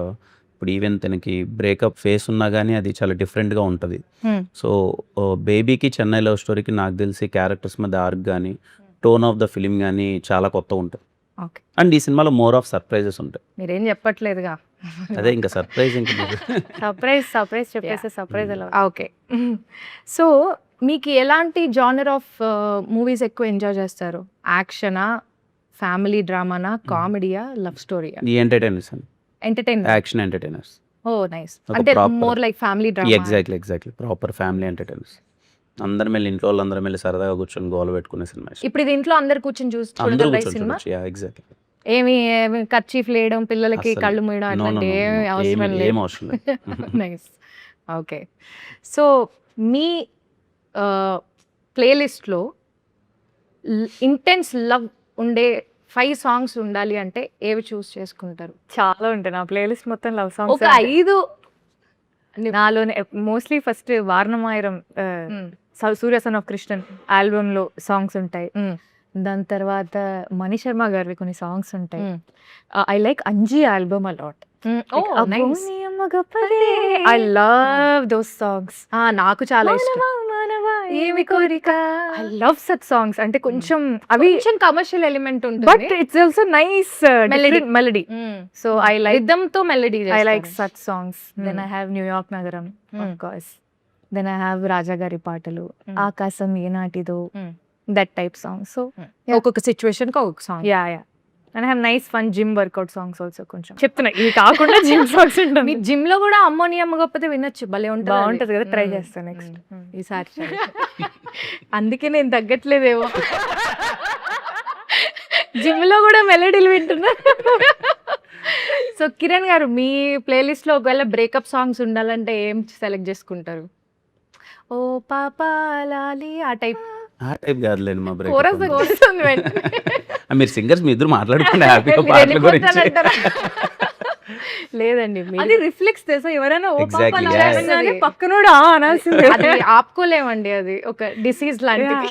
ఇప్పుడు ఈవెన్ తనకి బ్రేకప్ ఫేస్ ఉన్నా కానీ అది చాలా డిఫరెంట్గా ఉంటుంది. సో బేబీకి చెన్నై లవ్ స్టోరీకి నాకు తెలిసి క్యారెక్టర్స్ మధ్య ఆర్క్ కానీ టోన్ ఆఫ్ ద ఫిలిం కానీ చాలా కొత్త ఉంటుంది. ఓకే, అండ్ ఈ సినిమాలో మోర్ ఆఫ్ సర్ప్రైజెస్ ఉంటాయి. మీరేం చెప్పట్లేదుగా. అదే ఇంకా సర్ప్రైజ్ ఇంకా సర్ప్రైజ్ చెప్పేసి సర్ప్రైజ్ ఎలా? ఓకే, సో మీకు ఎలాంటి జానర్ ఆఫ్ మూవీస్ ఎక్కువ ఎంజాయ్ చేస్తారు? యాక్షనా, ఫ్యామిలీ డ్రామానా, కామెడీయా, లవ్ స్టోరీయా? ఈ ఎంటర్టైనర్స్ అండి, entertainment. Action entertainers. Oh nice, ఒక అంటే proper- more like family drama. Exactly proper family entertainers. అందరం వెళ్ళి ఇంట్లో వాళ్ళందరం వెళ్ళి సరదాగా కూర్చొని గోల పెట్టుకునే సినిమా ఇష్టం. ఇప్పుడు ఇది ఇంట్లో అందరు కూర్చొని అందరూ చూసుకోవడం కూర్చొని సినిమా చూడొచ్చు. ఎగ్జాక్ట్లీ. ఏమి కర్చీఫ్ లేయడం పిల్లలకి అస్సలు. కళ్ళు మూయడం అట్లాంటి ఏమి అవసరం ఏం లేదు. అవసరం లేదు. నైస్. ఓకే. సో మీ ప్లేలిస్ట్లో ఇంటెన్స్ లవ్ ఉండే 5 సాంగ్స్ ఉండాలి అంటే ఏవి చూస్ చేసుకుంటారు? చాలా ఉంటాయి నా ప్లేలిస్ట్ మొత్తం లవ్ సాంగ్స్. ఒక 5. నాలోనే mostly first Vaaranam Aayiram Suriya son of Krishnan album లో సాంగ్స్ ఉంటాయి. దాని తర్వాత మణి శర్మ గారివి కొన్ని సాంగ్స్ ఉంటాయి. I like Anji album a lot. I love those songs. నాకు చాలా ఇష్టం. ఏమి కోరిక, ఐ లవ్ సచ్ సాంగ్స్. అంటే కొంచెం అవి కొంచెం కమర్షియల్ ఎలిమెంట్ బట్ ఉంటుంది. It's also nice melody. So I like rhythm తో melody. I like such songs. Then I have New York Nagaram, of course. Then I have Raja Gari Paatalu, Akasam Yenatido, that type songs. So ఒక్కొక్క situation కి ఒక్కొక్క song. yeah. And I have nice fun gym workout songs also. కొంచెం చెప్తున్నా ఇవి కాకుండా gym songs మీ ఉంటుంది. Gym లో కూడా అమ్మోనియం గొప్పతే వినొచ్చు. భలే ఉంటుంది. బాగుంటది కదా, ట్రై చేస్తాను నెక్స్ట్. ఈసారి try చేస్తా. అందుకే నేను తగ్గట్లేదేమో. జిమ్ లో కూడా మెలడీలు వింటున్నా. సో కిరణ్ గారు, మీ ప్లేలిస్ట్ లో ఒకవేళ బ్రేకప్ సాంగ్స్ ఉండాలంటే ఏం సెలెక్ట్ చేసుకుంటారు? ఓ పాపా లాలి ఆ టైప్. ఆ టైప్ కాదులేండి మా బ్రేక్. కోరస్ వస్తుంది వెంటనే. మీరు సింగర్స్ మీ ఇద్దరు మాట్లాడుకోండి హ్యాపీగా మీరు పాటల గురించి. వెళ్ళిపోతానంటారా? లేదండి, మీరు- అది రిఫ్లెక్స్ తెలుసా, ఎవరైనా ఓ Exactly, పాప yeah. అనగానే పక్కనోడు ఆ అనాల్సిందే. అది ఆపుకోలేమండి, అది ఒక డిసీజ్ లాంటిది.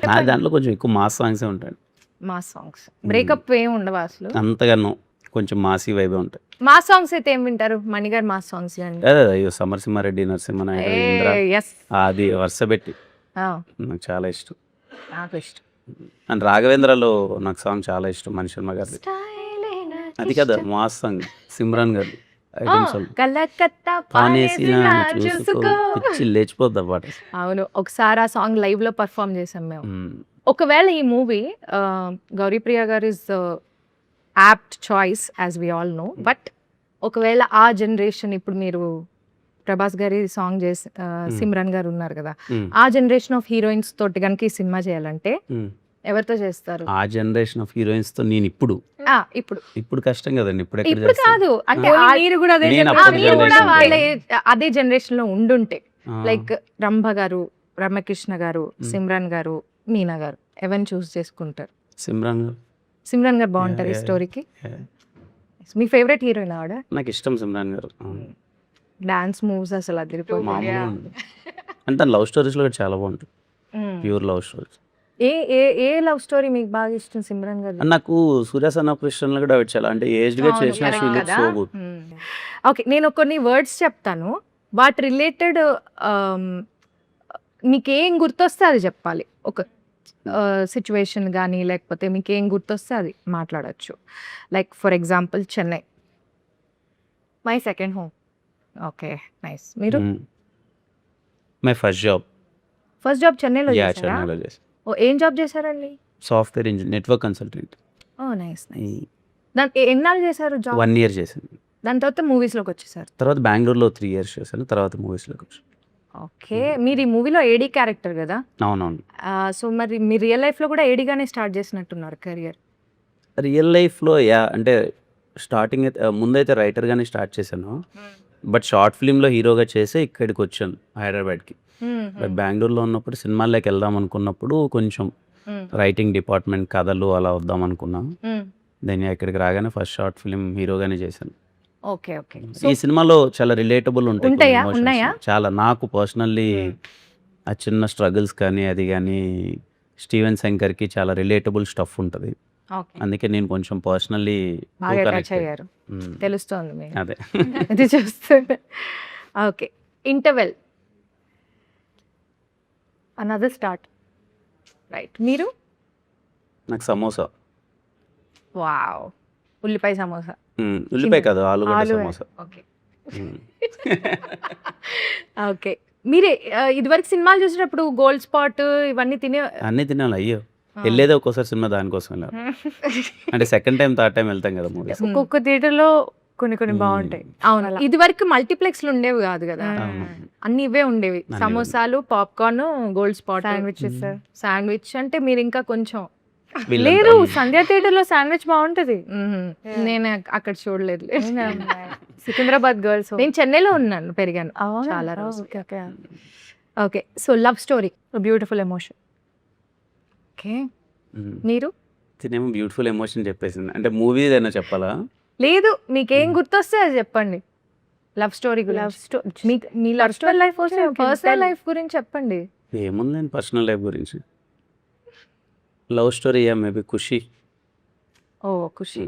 నా దాంట్లో కొంచెం ఎక్కువ మాస్ సాంగ్సే ఉంటాయి. మా సాంగ్స్ బ్రేకప్ ఏం ఉండవా అసలు? అంతగానో కొంచెం మాసీ వైబే ఉంటాయి. మా సాంగ్స్ అయితే ఏం వింటారు? మణిగారు మా సాంగ్స్ అండి. అదే అయ్యో సమరసింహారెడ్డి, నరసింహనాయుడు, ఇంద్ర, ఎస్, అది వరుస పెట్టి నాకు చాలా ఇష్టం. నాకు ఇష్టం. అండ్ రాఘవేంద్రలో నాకు సాంగ్ చాలా ఇష్టం, మణి శర్మ గారి. అది కదా మాస్ సాంగ్, సిమ్రాన్ గారు ఐటమ్ సాంగ్. కలకత్తా పానేసి పానేసినా చూసుకో చూసుకో. పిచ్చి లేచిపోద్ది ఆ పాట. అవును, ఒకసారి ఆ సాంగ్ లైవ్ లో పర్ఫామ్ చేసాం మేము. ఒకవేళ ఈ మూవీ గౌరీప్రియ గారు is apt choice as we all know, but ఒకవేళ ఆ జనరేషన్, ఇప్పుడు మీరు ప్రభాస్ గారి సాంగ్ చేసి సిమ్రన్ గారు ఉన్నారు కదా, ఆ జనరేషన్ ఆఫ్ హీరోయిన్స్ తోటి కనుక ఈ సినిమా చేయాలంటే ఎవరితో చేస్తారు? ఆ జనరేషన్ ఆఫ్ హీరోయిన్స్ తో నేను ఇప్పుడు కష్టం కదండి. ఇప్పుడు ఎక్కడ ఇప్పుడు చేస్తాను? కాదు, అంటే మీరు కూడా అదే నేను generation. అప్పుడు మీరు కూడా generation వాళ్ళ లో. అదే జనరేషన్ లో ఉండుంటే ఆ, లైక్ రంభ గారు, రమ్యకృష్ణ గారు, సిమ్రాన్ గారు, మీనా గారు, ఎవరిని చూస్ చేసుకుంటారు? సిమ్రాన్ గారు. సిమ్రాన్ గారు బాగుంటారు ఈ Yeah, yeah, స్టోరీకి. Yeah. మీ ఫేవరెట్ హీరోయిన్ ఆవిడ. నాకు ఇష్టం సిమ్రాన్ గారు. డాన్స్ మూవ్స్ అసలు అదిరిపోతుంది. మామూలుగా ఉండదు. అంటే తన లవ్ స్టోరీస్ లో కూడా చాలా బాగుంటుంది, ప్యూర్ లవ్ స్టోరీస్. ఏ ఏ ఏ లవ్ స్టోరీ మీకు బాగా ఇష్టం సిమ్రాన్ గారు? అండ్ నాకు సూర్య సన్ ఆఫ్ కృష్ణ కూడా ఆవిడ చాలా అంటే ఏజ్డ్ గా చేసిన she look so good. Okay, నేను కొన్ని వర్డ్స్ చెప్తాను, వాటి రిలేటెడ్ మీకేం గుర్తొస్తే అది చెప్పాలి. ఒక సిచ్యువేషన్ కానీ లేకపోతే మీకు ఏం గుర్తొస్తే అది మాట్లాడచ్చు. Like for example Chennai, my second home. Okay, nice. మీరు my first job. First job చెన్నైలో యా చేశారా? చెన్నైలో చేశాను. ఓ, ఏం జాబ్ చేశారండి? Software engineer, network consultant. Oh nice nice. దాని ఎన్నాళ్ళు చేశారు జాబ్? 1 year చేశాను. దాని తర్వాత మూవీస్లోకి వచ్చేసారు. తర్వాత బెంగళూరులో 3 years చేశాను. తర్వాత మూవీస్లోకి వచ్చాను. ఓకే, మీరు ఈ మూవీలో ఏడీ క్యారెక్టర్ కదా, అవునవును. సో మరి మీ రియల్ లైఫ్లో కూడా ఏడీగానే స్టార్ట్ చేసినట్టున్నారు కెరియర్. రియల్ లైఫ్లో అంటే స్టార్టింగ్ అయితే ముందైతే రైటర్గానే స్టార్ట్ చేశాను. బట్ షార్ట్ ఫిల్మ్లో హీరోగా చేసి ఇక్కడికి వచ్చాను హైదరాబాద్కి. బట్ బెంగళూరులో ఉన్నప్పుడు సినిమాల్లోకి వెళ్దాం అనుకున్నప్పుడు కొంచెం రైటింగ్ డిపార్ట్మెంట్, కథలు అలా వద్దాం అనుకున్నాను. దెన్ ఇక్కడికి రాగానే ఫస్ట్ షార్ట్ ఫిల్మ్ హీరోగానే చేశాను. Okay okay. ఈ సినిమాలో చాలా రిలేటబుల్ ఉంటాయి కొన్ని ఉంటాయా? emotions. ఉన్నాయా? చాలా నాకు పర్సనల్లీ ఆ చిన్న స్ట్రగుల్స్ కానీ అది కానీ స్టీవెన్ శంకర్కి చాలా రిలేటబుల్ స్టఫ్ ఉంటుంది. ఓకే, అందుకే నేను కొంచెం పర్సనల్లీ బాగా టచ్ అయ్యారు, తెలుస్తోంది మీకు. అదే. అది చూస్తుంటే. Okay, interval, another start. Right, మీరు? నాకు సమోసా. వావ్, ఉల్లిపాయ సమోసా. ఉల్లిపాయ కాదు, ఆలుగడ్డ ఆలు. సమోసా. Okay okay. మీరే ఇదివరకు సినిమాలు చూసినప్పుడు గోల్డ్ స్పాట్ ఇవన్నీ తినే అన్నీ తినాలి. అయ్యో, వెళ్ళేదే ఒక్కోసారి సినిమా దానికోసం వెళ్ళాలి. అంటే సెకండ్ టైం థర్డ్ టైం వెళ్తాం కదా మూవీస్. ఒక్కొక్క థియేటర్లో కొన్ని కొన్ని బాగుంటాయి. అవును, అలా. ఇది వరకు మల్టీప్లెక్స్లు ఉండేవి కాదు కదా, అవును. అన్ని ఇవే ఉండేవి. అన్నీ సమోసాలు, popcorn, gold spot, sandwiches. Sandwich. అంటే మీరు ఇంకా కొంచెం వీళ్ళంతా. లేదు, సంధ్యా థియేటర్ లో శాండ్విచ్ బాగుంటది. నేను అక్కడ చూడలేదు. సికింద్రాబాద్ గర్ల్స్. నేను చెన్నైలో ఉన్నాను, పెరిగాను చాలా రోజులు. Okay, so love story, beautiful emotion. Okay. మీరు తినేమో బ్యూటిఫుల్ ఎమోషన్ చెప్పేసింది. అంటే మూవీ ఏదైనా చెప్పాలా? లేదు, మీకేం గుర్తొస్తే అది చెప్పండి. లవ్ స్టోరీ లవ్ గురించి, story. Me love story life also you can personal tell. Life గురించి చెప్పండి. ఏముందండి పర్సనల్ లైఫ్ గురించి. లవ్ స్టోరీ మేబీ ఖుషి. ఓ ఖుషి.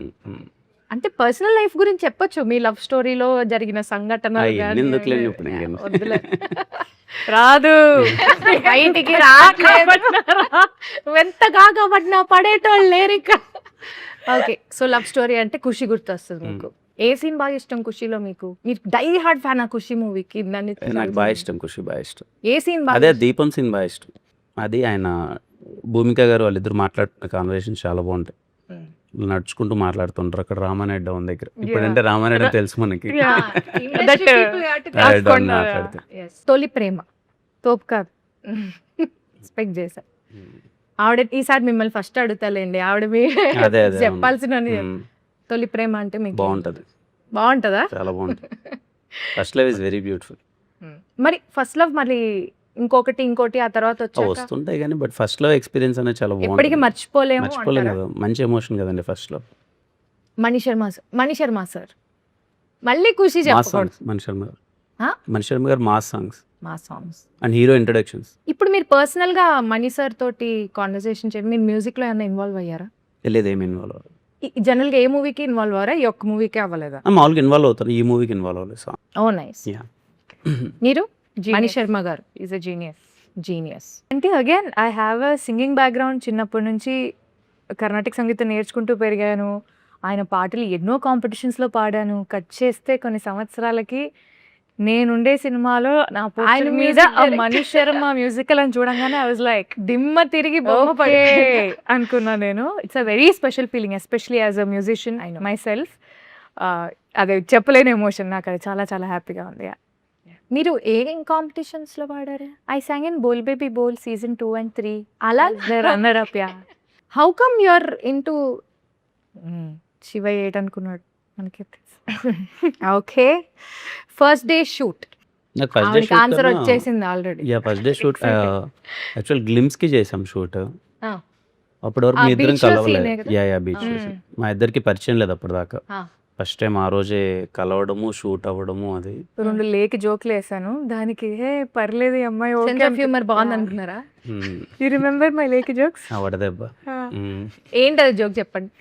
అంటే పర్సనల్ లైఫ్ గురించి చెప్పొచ్చు, మీ లవ్ స్టోరీలో జరిగిన సంఘటనలు అవన్నీ గానీ. ఎందుకులేండి ఇప్పుడు ఇంకేం. వద్దులే. రాదు. బయటికి రావట్లేదు. ఎంత కాకపడినా పడేటోళ్ళు లేరు ఇక్కడ. ఓకే, సో లవ్ స్టోరీ అంటే ఖుషి గుర్తొస్తుంది మీకు. ఏ సీన్ బాగా ఇష్టం ఖుషిలో మీకు? మీరు డై హార్డ్ ఫ్యాన్ ఆ ఖుషి మూవీకి? దాన్ని నాకు బాగా ఇష్టం ఖుషి, బాగా ఇష్టం. ఏ సీన్ బాగా అదే దీపం సీన్ బాగా ఇష్టం. అది ఆయన భూమిక గారు వాళ్ళిద్దరు మాట్లాడుతున్న కాన్వర్సేషన్ చాలా బాగుంటాయి. నడుచుకుంటూ మాట్లాడుతుంటారు అక్కడ రామానాయుడు డౌన్ దగ్గర. ఇప్పుడంటే రామానాయుడు తెలుసు మనకి. డౌన్ మాట్లాడితే తొలి ప్రేమ తోపు కాదు, ఎక్స్పెక్ట్ చేశా. ఆవిడ ఈసారి మిమ్మల్ని ఫస్ట్ అడుగుతాలేండి, ఆవిడ మీ అదే అదే చెప్పాల్సిన తొలి ప్రేమ అంటే మీకు బాగుంటది, బాగుంటుందా? చాలా బాగుంటుంది. First love is very beautiful. మరి ఫస్ట్ లవ్ మరి ఇంకోటి ఆ తర్వాత వచ్చాక వస్తుంటాయి కానీ బట్ ఫస్ట్ లవ్ ఎక్స్పీరియన్స్ అనేది చాలా ఎప్పటికీ బాగుంటుంది. మర్చిపోలేము మర్చిపోలేం అంటారా? కదా, మంచి ఎమోషన్ కదండి first love. Mani Sharma sir మళ్ళీ ఖుషి మాస్ చెప్పకూడదు. సాంగ్స్ మణిశర్మ గారు. ఆ? మణిశర్మ గారు మాస్ సాంగ్స్ మా సాంగ్స్. And hero introductions. ఇప్పుడు మీరు పర్సనల్ గా మణి సార్ తోటి కాన్వర్సేషన్ చేయండి, మీరు మ్యూజిక్ లో ఏమైనా ఇన్వాల్వ్ అయ్యారా? లేదు, ఏమి ఇన్వాల్వ్ అవ్వలేదు. జనరల్ గా ఏ మూవీకి ఇన్వాల్వ్ అవ్వరా? ఈ ఒక్క మూవీకే అవ్వలేదా? మామూలుగా ఇన్వాల్వ్ అవుతాను, ఈ మూవీకి ఇన్వాల్వ్ అవ్వలేదు. సాంగ్ ఓ నైస్. మీరు మణి శర్మ గారు ఈజ్ అ జీనియస్. జీనియస్. అంటే again I have a singing background. చిన్నప్పటి నుంచి కర్ణాటక సంగీతం నేర్చుకుంటూ పెరిగాను. ఆయన పాటలు ఎన్నో కాంపిటీషన్స్లో పాడాను. కట్ చేస్తే కొన్ని సంవత్సరాలకి నేనుండే సినిమాలో నా ఆయన పోస్టర్ మీద music ఆ director. మణి శర్మ మ్యూజికల్ అని చూడంగానే ఐ వాజ్ లైక్ దిమ్మ తిరిగి బొమ్మ పడి అనుకున్నా నేను. It's a very special feeling, especially as a musician my self. అదే చెప్పలేని ఎమోషన్, నాకు అది చాలా చాలా హ్యాపీగా ఉంది. మీరు ఏం కాంపిటీషన్స్ లో పాడారు? I sang in Bol Baby Bol season 2 and 3. అలా runner up. Yeah. How come you're into Shiva 8 అనుకున్నాడు మనకి. ఓకే. ఫస్ట్ డే షూట్ నాకు ఫస్ట్ డే షూట్ ఆన్సర్ వచ్చేసింది already. First day shoot actual glimpse కి చేసాం షూట్. అప్పటి వరకు ఆ మీ ఇద్దరం beach లో కలవలేదు. scene ఏ కదా? బీచ్ మా ఇద్దరికి పరిచయం లేదు అప్పటి దాకా. ఫస్ట్ టైం ఆ రోజే కలవడము, షూట్ అవ్వడము. అది 2 లేకి జోక్లు వేసాను, దానికి హే పర్లేదు ఈ అమ్మాయి సెన్స్ ఆఫ్ హ్యూమర్ బాగుంది అనుకున్నారా? యు రిమెంబర్ మై లేకి జోక్స్? వడదెబ్బ. ఏంటది జోక్ చెప్పండి.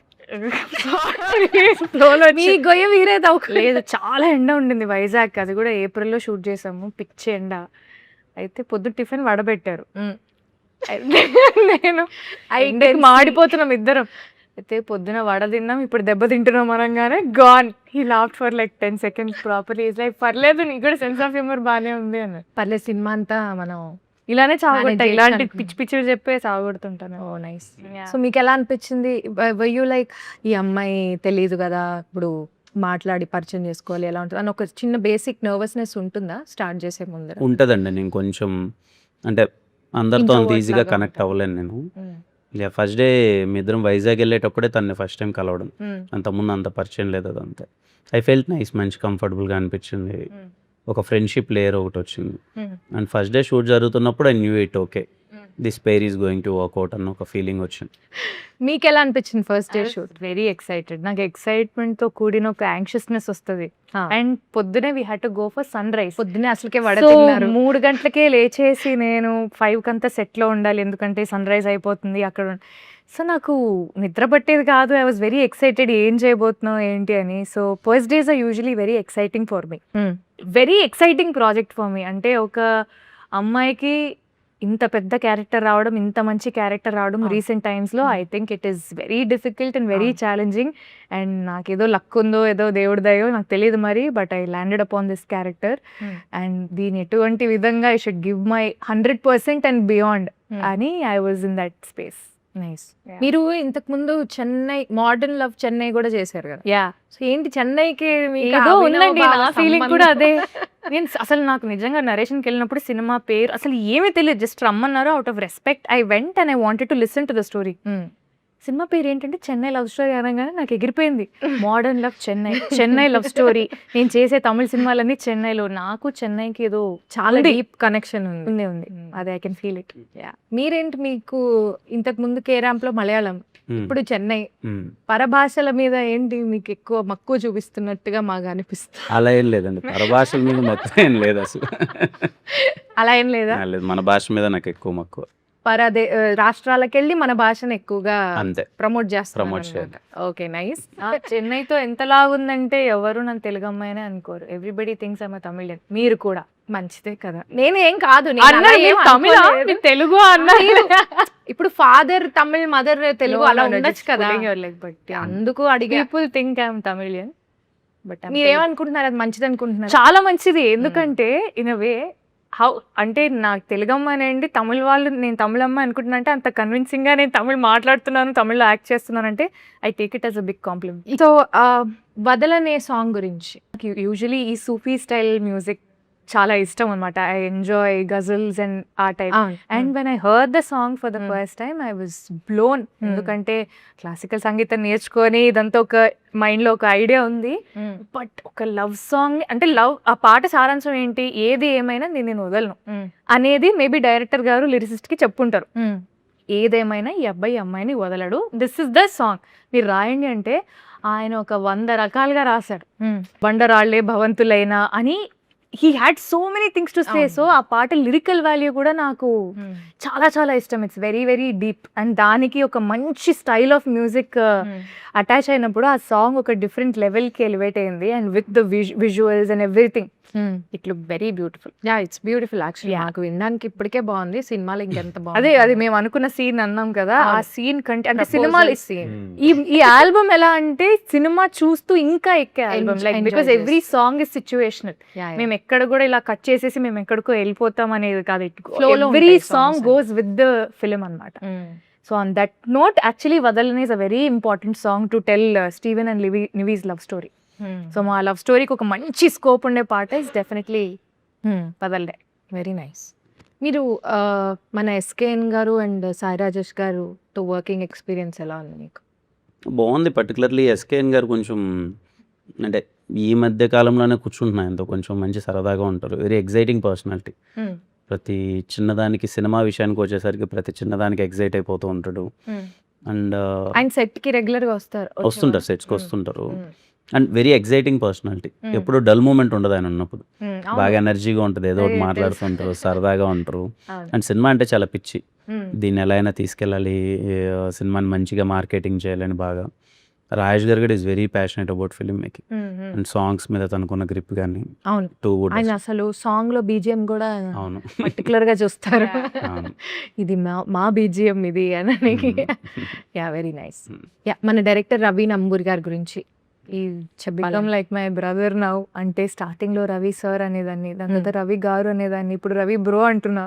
మీ మీ గొయ్య వీరేది లేదు, చాలా ఎండ ఉండింది వైజాగ్. అది కూడా ఏప్రిల్లో షూట్ చేసాము, పిచ్చి ఎండ. అయితే పొద్దు టిఫిన్ వడబెట్టారు. నేను ఎండకి మాడిపోతున్నాం ఇద్దరం. అయితే పొద్దున వడ తిన్నాం, ఇప్పుడు దెబ్బ తింటున్నాం అనగానే gone. He laughed for like 10 seconds properly. Is like పర్లేదు, నీకు కూడా సెన్స్ ఆఫ్ హ్యూమర్ బాగానే ఉంది అన్న. పర్లేదు, సినిమా అంతా మనం ఇలానే చావగొట్టా, Manage ఇలాంటి చేయొచ్చు పిచ్చి పిచ్చివి చెప్పే చావగొడుతుంటాను. ఓ నైస్. సో మీకు ఎలా అనిపించింది? యూ లైక్ ఈ అమ్మాయి తెలియదు కదా, ఇప్పుడు మాట్లాడి పరిచయం చేసుకోవాలి ఎలా ఉంటుంది అని ఒక చిన్న బేసిక్ నర్వస్నెస్ ఉంటుందా స్టార్ట్ చేసే ముందర? ఉంటుందండి. నేను కొంచెం అంటే అందరితో అంత Introvert ఈజీగా లాగా కనెక్ట్ ఉంటారు. అవ్వలేను నేను. ఫస్ట్ డే మీ ఇద్దరం వైజాగ్ వెళ్ళేటప్పుడే తనని ఫస్ట్ టైం కలవడం. అంతకుముందు అంత పరిచయం లేదు, అదంతే. ఐ ఫెల్ట్ నైస్, మంచి కంఫర్టబుల్గా అనిపించింది. ఒక ఫ్రెండ్షిప్ లేయర్ ఒకటి వచ్చింది. అండ్ ఫస్ట్ డే షూట్ జరుగుతున్నప్పుడు I knew it okay, this pair is going to work out అన్న ఒక ఫీలింగ్ వచ్చింది. మీకు ఎలా అనిపించింది first day shoot? Very excited. నాకు ఎక్సైట్మెంట్ తో కూడిన ఒక యాంగ్షియస్నెస్ వస్తుంది. అండ్ పొద్దునే we had to go for sunrise. పొద్దునే అసలుకే వడ So, తిన్నారు. 3 గంటలకే లేచేసి నేను 5 కంతా సెట్లో ఉండాలి, ఎందుకంటే సన్ రైజ్ అయిపోతుంది అక్కడ. సో నాకు నిద్ర పట్టేది కాదు. ఐ వాజ్ వెరీ ఎక్సైటెడ్, ఏం చేయబోతున్నావు ఏంటి అని. So first days are usually very exciting for me, very exciting project for me. అంటే ఒక అమ్మాయికి ఇంత పెద్ద క్యారెక్టర్ రావడం, ఇంత మంచి క్యారెక్టర్ రావడం రీసెంట్ టైమ్స్లో I think it is very difficult and very challenging. And నాకేదో లక్ ఉందో ఏదో దేవుడి దయో నాకు తెలియదు మరి, but I landed upon this character. And దీని ఎటువంటి విధంగా I should give my 100% and beyond అని I was in that space. Nice. మీరు ఇంతకు ముందు చెన్నై మోడర్న్ లవ్ చెన్నై కూడా చేశారు కదా. యా సో ఏంటి చెన్నైకి మీకు ఏదో అభినవ్ ఉందండి, బావ నా ఫీలింగ్ కూడా సంబంధం? అదే. నేను అసలు నాకు నిజంగా నరేషన్కి వెళ్ళినప్పుడు సినిమా పేరు అసలు ఏమీ తెలియదు, జస్ట్ రమ్మన్నారు. Out of respect I went and I wanted to listen to the story. Hmm. Cinema పేరు ఏంటంటే చెన్నై లవ్ స్టోరీ అనగానే నాకు ఎగిరిపోయింది. Modern love Chennai, Chennai love story. నేను చేసే తమిళ సినిమాలన్నీ చెన్నైలో. నాకు చెన్నైకి ఏదో చాలా ఉంది. డీప్ కనెక్షన్ ఉంది. ఉంది ఉంది మ్మ్. అదే, ఐ కెన్ ఫీల్ ఇట్. మీరేంటి, మీకు ఇంతకు ముందు కేరాంప్ లో మలయాళం, మ్మ్. ఇప్పుడు చెన్నై, మ్మ్. పరభాషల మీద ఏంటి మీకు ఎక్కువ మక్కువ చూపిస్తున్నట్టుగా మాకు అనిపిస్తుంది. అలా ఏం లేదండి, పరభాషల మీద మొత్తం ఏం లేదు అసలు. అలా ఏం లేదా? లేదు, మన భాష మీద నాకు ఎక్కువ మక్కువ రాష్ట్రాలకు వెళ్ళి మన భాషను ఎక్కువగా అంతే. ప్రమోట్ Promote చేస్తారు. Okay, nice. చెన్నైతో ఎంతలాగుందంటే ఎవరు నన్ను తెలుగు అమ్మాయినే అనుకోరు. Everybody thinks I'm Tamilian. మీరు కూడా మంచిదే కదా. నేను ఏం కాదు, నేను అన్నా, అలా ఏం మీరు తమిళ అనుకోలేదు. మీరు తెలుగు అన్నా. ఇప్పుడు ఫాదర్ తమిళ్, మదర్ తెలుగు, అలా ఉండొచ్చు కదా. బట్ అందుకు అడిగా. People think I'm Tamilian but మీరేమనుకుంటున్నారు, అది మంచిది అనుకుంటున్నారు? చాలా మంచిది. ఎందుకంటే ఇన్ వే హౌ అంటే నాకు తెలుగు అమ్మాయినండి, తమిళ వాళ్ళు నేను తమిళ అమ్మాయి అనుకుంటున్నా అంటే అంత కన్విన్సింగ్ గా నేను తమిళ్ మాట్లాడుతున్నాను, తమిళ్లో యాక్ట్ చేస్తున్నాను అంటే I take it as a big compliment. So Vadalane song గురించి. యూజువలీ ఈ సూఫీ స్టైల్ మ్యూజిక్ చాలా ఇష్టం అనమాట. ఐ ఎంజాయ్ గజల్స్ అండ్ ఆ type. And when I heard the song for the first time I was blown. ఎందుకంటే క్లాసికల్ సంగీతం నేర్చుకొని ఇదంతా ఒక మైండ్ లో ఒక ఐడియా ఉంది. బట్ ఒక లవ్ సాంగ్ అంటే లవ్, ఆ పాట సారాంశం ఏంటి, ఏది ఏమైనా నేను వదలను అనేది మేబీ డైరెక్టర్ గారు లిరిసిస్ట్ కి చెప్పుంటారు. ఏదేమైనా ఈ అబ్బాయి అమ్మాయిని వదలడు, దిస్ ఇస్ ద సాంగ్, మీరు రాయండి అంటే ఆయన ఒక 100 రకాలుగా రాశాడు. బండరాళ్లే భవంతులైనా అని he had so many things to say. So ఆ పాట లిరికల్ వాల్యూ కూడా నాకు చాలా చాలా ఇష్టం. It's very very deep. And దానికి ఒక మంచి స్టైల్ ఆఫ్ మ్యూజిక్ అటాచ్ అయినప్పుడు ఆ సాంగ్ ఒక డిఫరెంట్ లెవెల్కి ఎలివేట్ అయింది. And with the visuals and everything it look very beautiful. Yeah, it's beautiful actually. నాకు వినడానికి ఇప్పటికే బాగుంది, సినిమాలో ఇంకెంత బాగుంది. అదే అది మేము అనుకున్న సీన్ అన్నాం కదా, ఆ సీన్ కంటే అంటే Proposal సినిమాలు scene. ఈ ఆల్బమ్ ఎలా అంటే సినిమా చూస్తూ ఇంకా ఎక్కే album, like Enjoy because every song is situational. మేము ఎక్కడ కూడా ఇలా కట్ చేసేసి మేము ఎక్కడికో వెళ్ళిపోతాం అనేది కాదు. Flow లో ఎవ్రీ ఉంటాయి song songs goes with the film అన్నమాట. So on that note actually Vadalani is a very important song to tell Steven and Nivi's love story. So మా లవ్ స్టోరీకి ఒక మంచి స్కోప్ ఉండే పాట is definitely Vadalade. Very nice. మీరు మన ఎస్కేఎన్ గారు అండ్ సాయి రాజేష్ గారుతో వర్కింగ్ ఎక్స్పీరియన్స్ ఎలా ఉంది మీకు? బాగుంది. పర్టికులర్లీ ఎస్కేఎన్ గారు కొంచెం అంటే ఈ మధ్య కాలంలోనే కూర్చుంటున్నా ఎంతో కొంచెం మంచి సరదాగా ఉంటారు. Very exciting personality. ప్రతి చిన్నదానికి, సినిమా విషయానికి వచ్చేసరికి ప్రతి చిన్నదానికి ఎగ్జైట్ అయిపోతూ ఉంటాడు. అండ్ ఆయన సెట్ కి రెగ్యులర్ గా వస్తుంటారు, సెట్స్కి వస్తుంటారు. And very exciting personality. ఎప్పుడు డల్ మూమెంట్ ఉండదు ఆయన ఉన్నప్పుడు. బాగా ఎనర్జీగా ఉంటుంది, ఏదో ఒకటి మాట్లాడుతుంటారు, సరదాగా ఉంటారు. అండ్ సినిమా అంటే చాలా పిచ్చి. దీన్ని ఎలా అయినా తీసుకెళ్ళాలి, సినిమాని మంచిగా మార్కెటింగ్ చేయాలని బాగా. రాజేష్ గారు కూడా is very passionate about film making and songs మీద తనకున్న గ్రిప్ కానీ. అవును, టూ వుడ్. ఆయన అసలు సాంగ్ లో బీజిఎం కూడా అవును, పర్టికులర్ గా చూస్తారు. అవును. ఇది మా బీజిఎం ఇది అని. Yeah, very nice. యా, మన డైరెక్టర్ రవి నంబూరి గారి గురించి ఈ become like my brother now. అంటే స్టార్టింగ్ లో రవి సార్ అనేదాన్ని, దాని తర్వాత రవి గారు అనేదాన్ని, ఇప్పుడు రవి బ్రో అంటున్నా.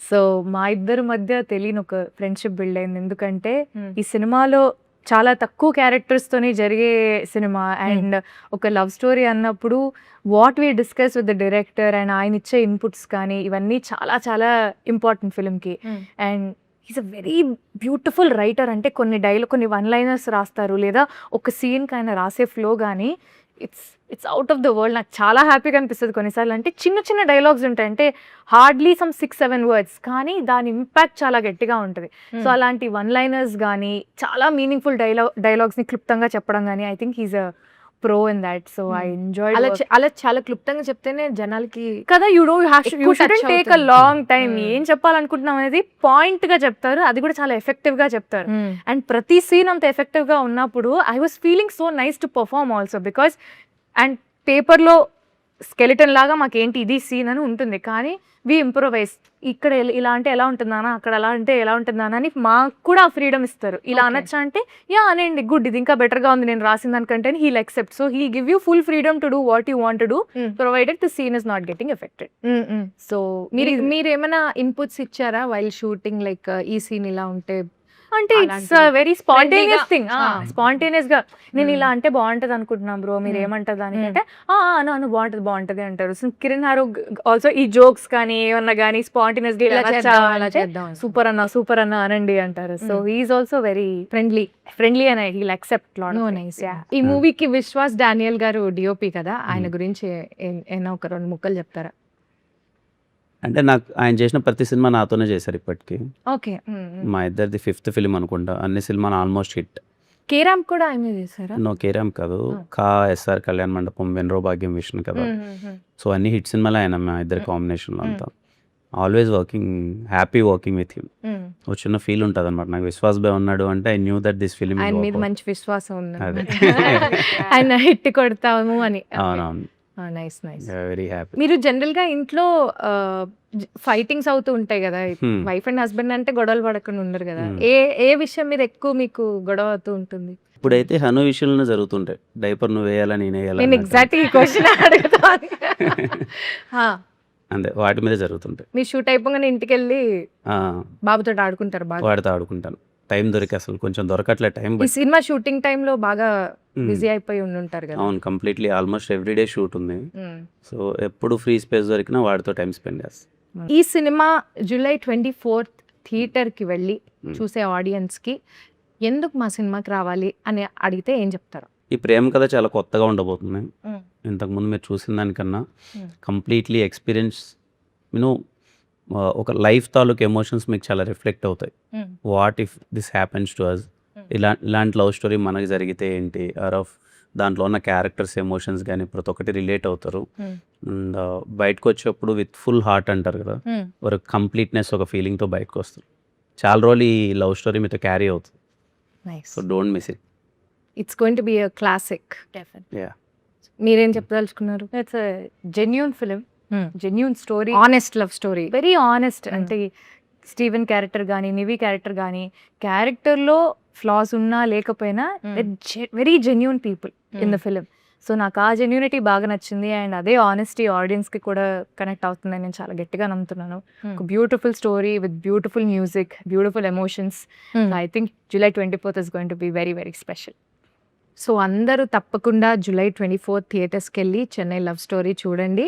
సో మా ఇద్దరి మధ్య తెలియని ఒక ఫ్రెండ్షిప్ బిల్డ్ అయింది. ఎందుకంటే ఈ సినిమాలో చాలా తక్కువ క్యారెక్టర్స్ తోని జరిగే సినిమా అండ్ ఒక లవ్ స్టోరీ అన్నప్పుడు what we discuss with the director and ఆయన ఇచ్చే ఇన్పుట్స్ కానీ ఇవన్నీ చాలా చాలా ఇంపార్టెంట్ ఫిల్మ్కి. And is a very beautiful writer. అంటే కొన్ని వన్ లైనర్స్ రాస్తారు, లేదా ఒక సీన్కి ఆయన రాసే ఫ్లో కానీ it's out of the world. నాకు చాలా హ్యాపీగా అనిపిస్తుంది కొన్నిసార్లు. అంటే చిన్న చిన్న డైలాగ్స్ ఉంటాయి, అంటే హార్డ్లీ సమ్ 6-7 వర్డ్స్, కానీ దాని ఇంపాక్ట్ చాలా గట్టిగా ఉంటుంది. సో అలాంటి వన్ లైనర్స్ కానీ చాలా మీనింగ్ఫుల్ డైలాగ్స్ని క్లుప్తంగా చెప్పడం కానీ I think he's a pro in that. So I enjoy అలా చాలా క్లుప్తంగా చెప్తేనే జనాలకి కదా, you shouldn't take a long time. ఏం చెప్పాలనుకుంటున్నాం అనేది పాయింట్ గా చెప్తారు, అది కూడా చాలా ఎఫెక్టివ్ గా చెప్తారు. అండ్ ప్రతి సీన్ అంత ఎఫెక్టివ్ గా ఉన్నప్పుడు I was feeling so nice to perform also. Because and పేపర్లో స్కెలిటన్ లాగా మాకేంటి ఇది సీన్ అని ఉంటుంది, కానీ వి ఇంప్రొవైజ్. ఇక్కడ ఇలా అంటే ఎలా ఉంటుందానా, అక్కడ అలా అంటే ఎలా ఉంటుందానా అని మాకు కూడా ఫ్రీడమ్ ఇస్తారు. ఇలా అనొచ్చా అంటే యా అనండి, గుడ్, ఇది ఇంకా బెటర్గా ఉంది నేను రాసిన దానికంటే, he'll accept. So he give you full freedom to do what you want to do provided the scene is not getting affected. So మీరు ఏమైనా ఇన్పుట్స్ ఇచ్చారా వైల్ షూటింగ్, లైక్ ఈ సీన్ ఇలా ఉంటే అంటే ఇట్స్ అలాంటివి. వెరీ స్పాంటేనియస్ Friendly-గా. Thing. ఆ. స్పాంటేనియస్ గా నేను Hmm. ఇలా అంటే బాగుంటది అనుకుంటున్నాం బ్రో, మీరు ఏమంటారు దానికంటే అను బాగుంటది అంటారు. సో కిరణ్ హారు ఆల్సో ఈ జోక్స్ కానీ ఏమన్నా కానీ స్పాంటేనియస్ గా ఇలా చేద్దాం, అలా చేద్దాం. సూపర్ అన్న అనండి అంటారు. So he's also very friendly. Friendly and he'll accept lot no nice. ఈ మూవీకి విశ్వాస్ డానియల్ గారు డిఓపి కదా, ఆయన గురించి ఏమైనా ఒక 2 ముక్కలు చెప్తారా? అంటే నాకు ఆయన చేసిన ప్రతి సినిమా నాతోనే చేశారు ఇప్పటికీ. ఓకే. మా ఇద్దరిది 5th ఫిలిం అనుకుంటా. అన్ని సినిమాలు ఆల్మోస్ట్ హిట్. కేరామ్ కూడా ఆయనే చేశారా? నో కేరామ్ కాదు, కా ఎస్ఆర్ కళ్యాణ్ మండపం, వెన్రో భాగ్యం, విష్ణు కదా. సో అన్ని హిట్ సినిమాలే ఆయన మా ఇద్దరి కాంబినేషన్లో అంతా. Always working, happy working with him. ఒక చిన్న ఫీల్ ఉంటుంది అనమాట నాకు. విశ్వాస్ బాయ్ ఉన్నాడు అంటే I knew that this film. ఆయన మీద మంచి విశ్వాసం ఉంది. అదే. ఆయన హిట్ కొడతాము అని. అవునవును. Nice nice. Very happy. మీరు జనరల్ గా ఇంట్లో ఫైటింగ్స్ అవుతూ ఉంటాయి కదా, వైఫ్ అండ్ హస్బెండ్ అంటే గొడవలు పడకుండా ఉండరు కదా, ఏ విషయం మీద ఎక్కువ మీకు గొడవ అవుతూ ఉంటుంది? ఇప్పుడైతే హను విషయంలోనే జరుగుతుంటాయి. డైపర్ నువ్వు వేయాలా నేను వేయాలా నేను ఎగ్జాక్ట్ ఈ క్వశ్చన్ అడుగుతాను. అంతే, వాటి మీద జరుగుతుంటాయి. మీరు షూట్ అయిపోగానే ఇంటికి వెళ్ళి ఆ, బాబుతో ఆడుకుంటారు బాగా? వాడితో ఆడుకుంటాను. టైం దొరికి అసలు కొంచెం దొరకట్లే టైం. ఈ సినిమా షూటింగ్ టైంలో బాగా బిజీ అయిపోయి ఉంటారు కదా. అవును, కంప్లీట్లీ ఆల్మోస్ట్ ఎవ్రీడే షూట్ ఉంది. సో ఎప్పుడు ఫ్రీ స్పేస్ దొరికినా వాడితో టైం స్పెండ్ చేస్తాను. ఈ సినిమా జూలై 24th థియేటర్కి వెళ్ళి చూసే ఆడియన్స్కి ఎందుకు మా సినిమాకి రావాలి అని అడిగితే ఏం చెప్తారు? ఈ ప్రేమ కథ చాలా కొత్తగా ఉండబోతుంది. ఇంతకుముందు మీరు చూసిన దానికన్నా కంప్లీట్లీ ఎక్స్పీరియన్స్, ఒక లైఫ్ తాలూకు ఎమోషన్స్ మీకు చాలా రిఫ్లెక్ట్ అవుతాయి. What if this happens to us, ఇలాంటి లవ్ స్టోరీ మనకి జరిగితే ఏంటి, ఆర్ ఆఫ్ దాంట్లో ఉన్న క్యారెక్టర్స్ ఎమోషన్స్ కానీ ప్రతి ఒక్కటి రిలేట్ అవుతారు. అండ్ బయటకు వచ్చేప్పుడు విత్ ఫుల్ హార్ట్ అంటారు కదా, ఒక కంప్లీట్నెస్, ఒక ఫీలింగ్తో బయటకు వస్తారు. చాలా రోజులు ఈ లవ్ స్టోరీ మీతో క్యారీ అవుతుంది. So don't miss it. It's going to be a classic. Yeah. మీరేం చెప్పదలుచుకున్నారు? It's genuine film, genuine story, honest love story, very honest. అంటే స్టీవెన్ క్యారెక్టర్ కానీ నివి క్యారెక్టర్ కానీ క్యారెక్టర్లో ఫ్లాస్ ఉన్నా లేకపోయినా very genuine people in the film. So నాకు ఆ జెన్యూనిటీ బాగా నచ్చింది. అండ్ అదే ఆనెస్టీ ఆడియన్స్కి కూడా కనెక్ట్ అవుతుందని నేను చాలా గట్టిగా నమ్ముతున్నాను. ఒక beautiful story with beautiful music, beautiful emotions. I think July 24th is going to be very very special. So అందరూ తప్పకుండా జూలై 24th థియేటర్స్కి వెళ్ళి చెన్నై లవ్ స్టోరీ చూడండి.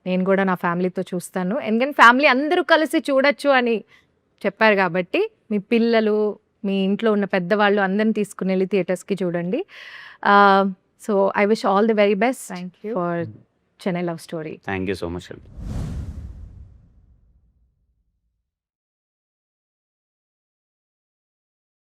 నేను కూడా నా ఫ్యామిలీతో చూస్తాను, ఎందుకంటే ఫ్యామిలీ అందరూ కలిసి చూడొచ్చు అని చెప్పారు కాబట్టి మీ పిల్లలు, మీ ఇంట్లో ఉన్న పెద్దవాళ్ళు అందరిని తీసుకుని వెళ్ళి థియేటర్స్కి చూడండి. So I wish all the very best for Chennai love story. Thank you so much అండి.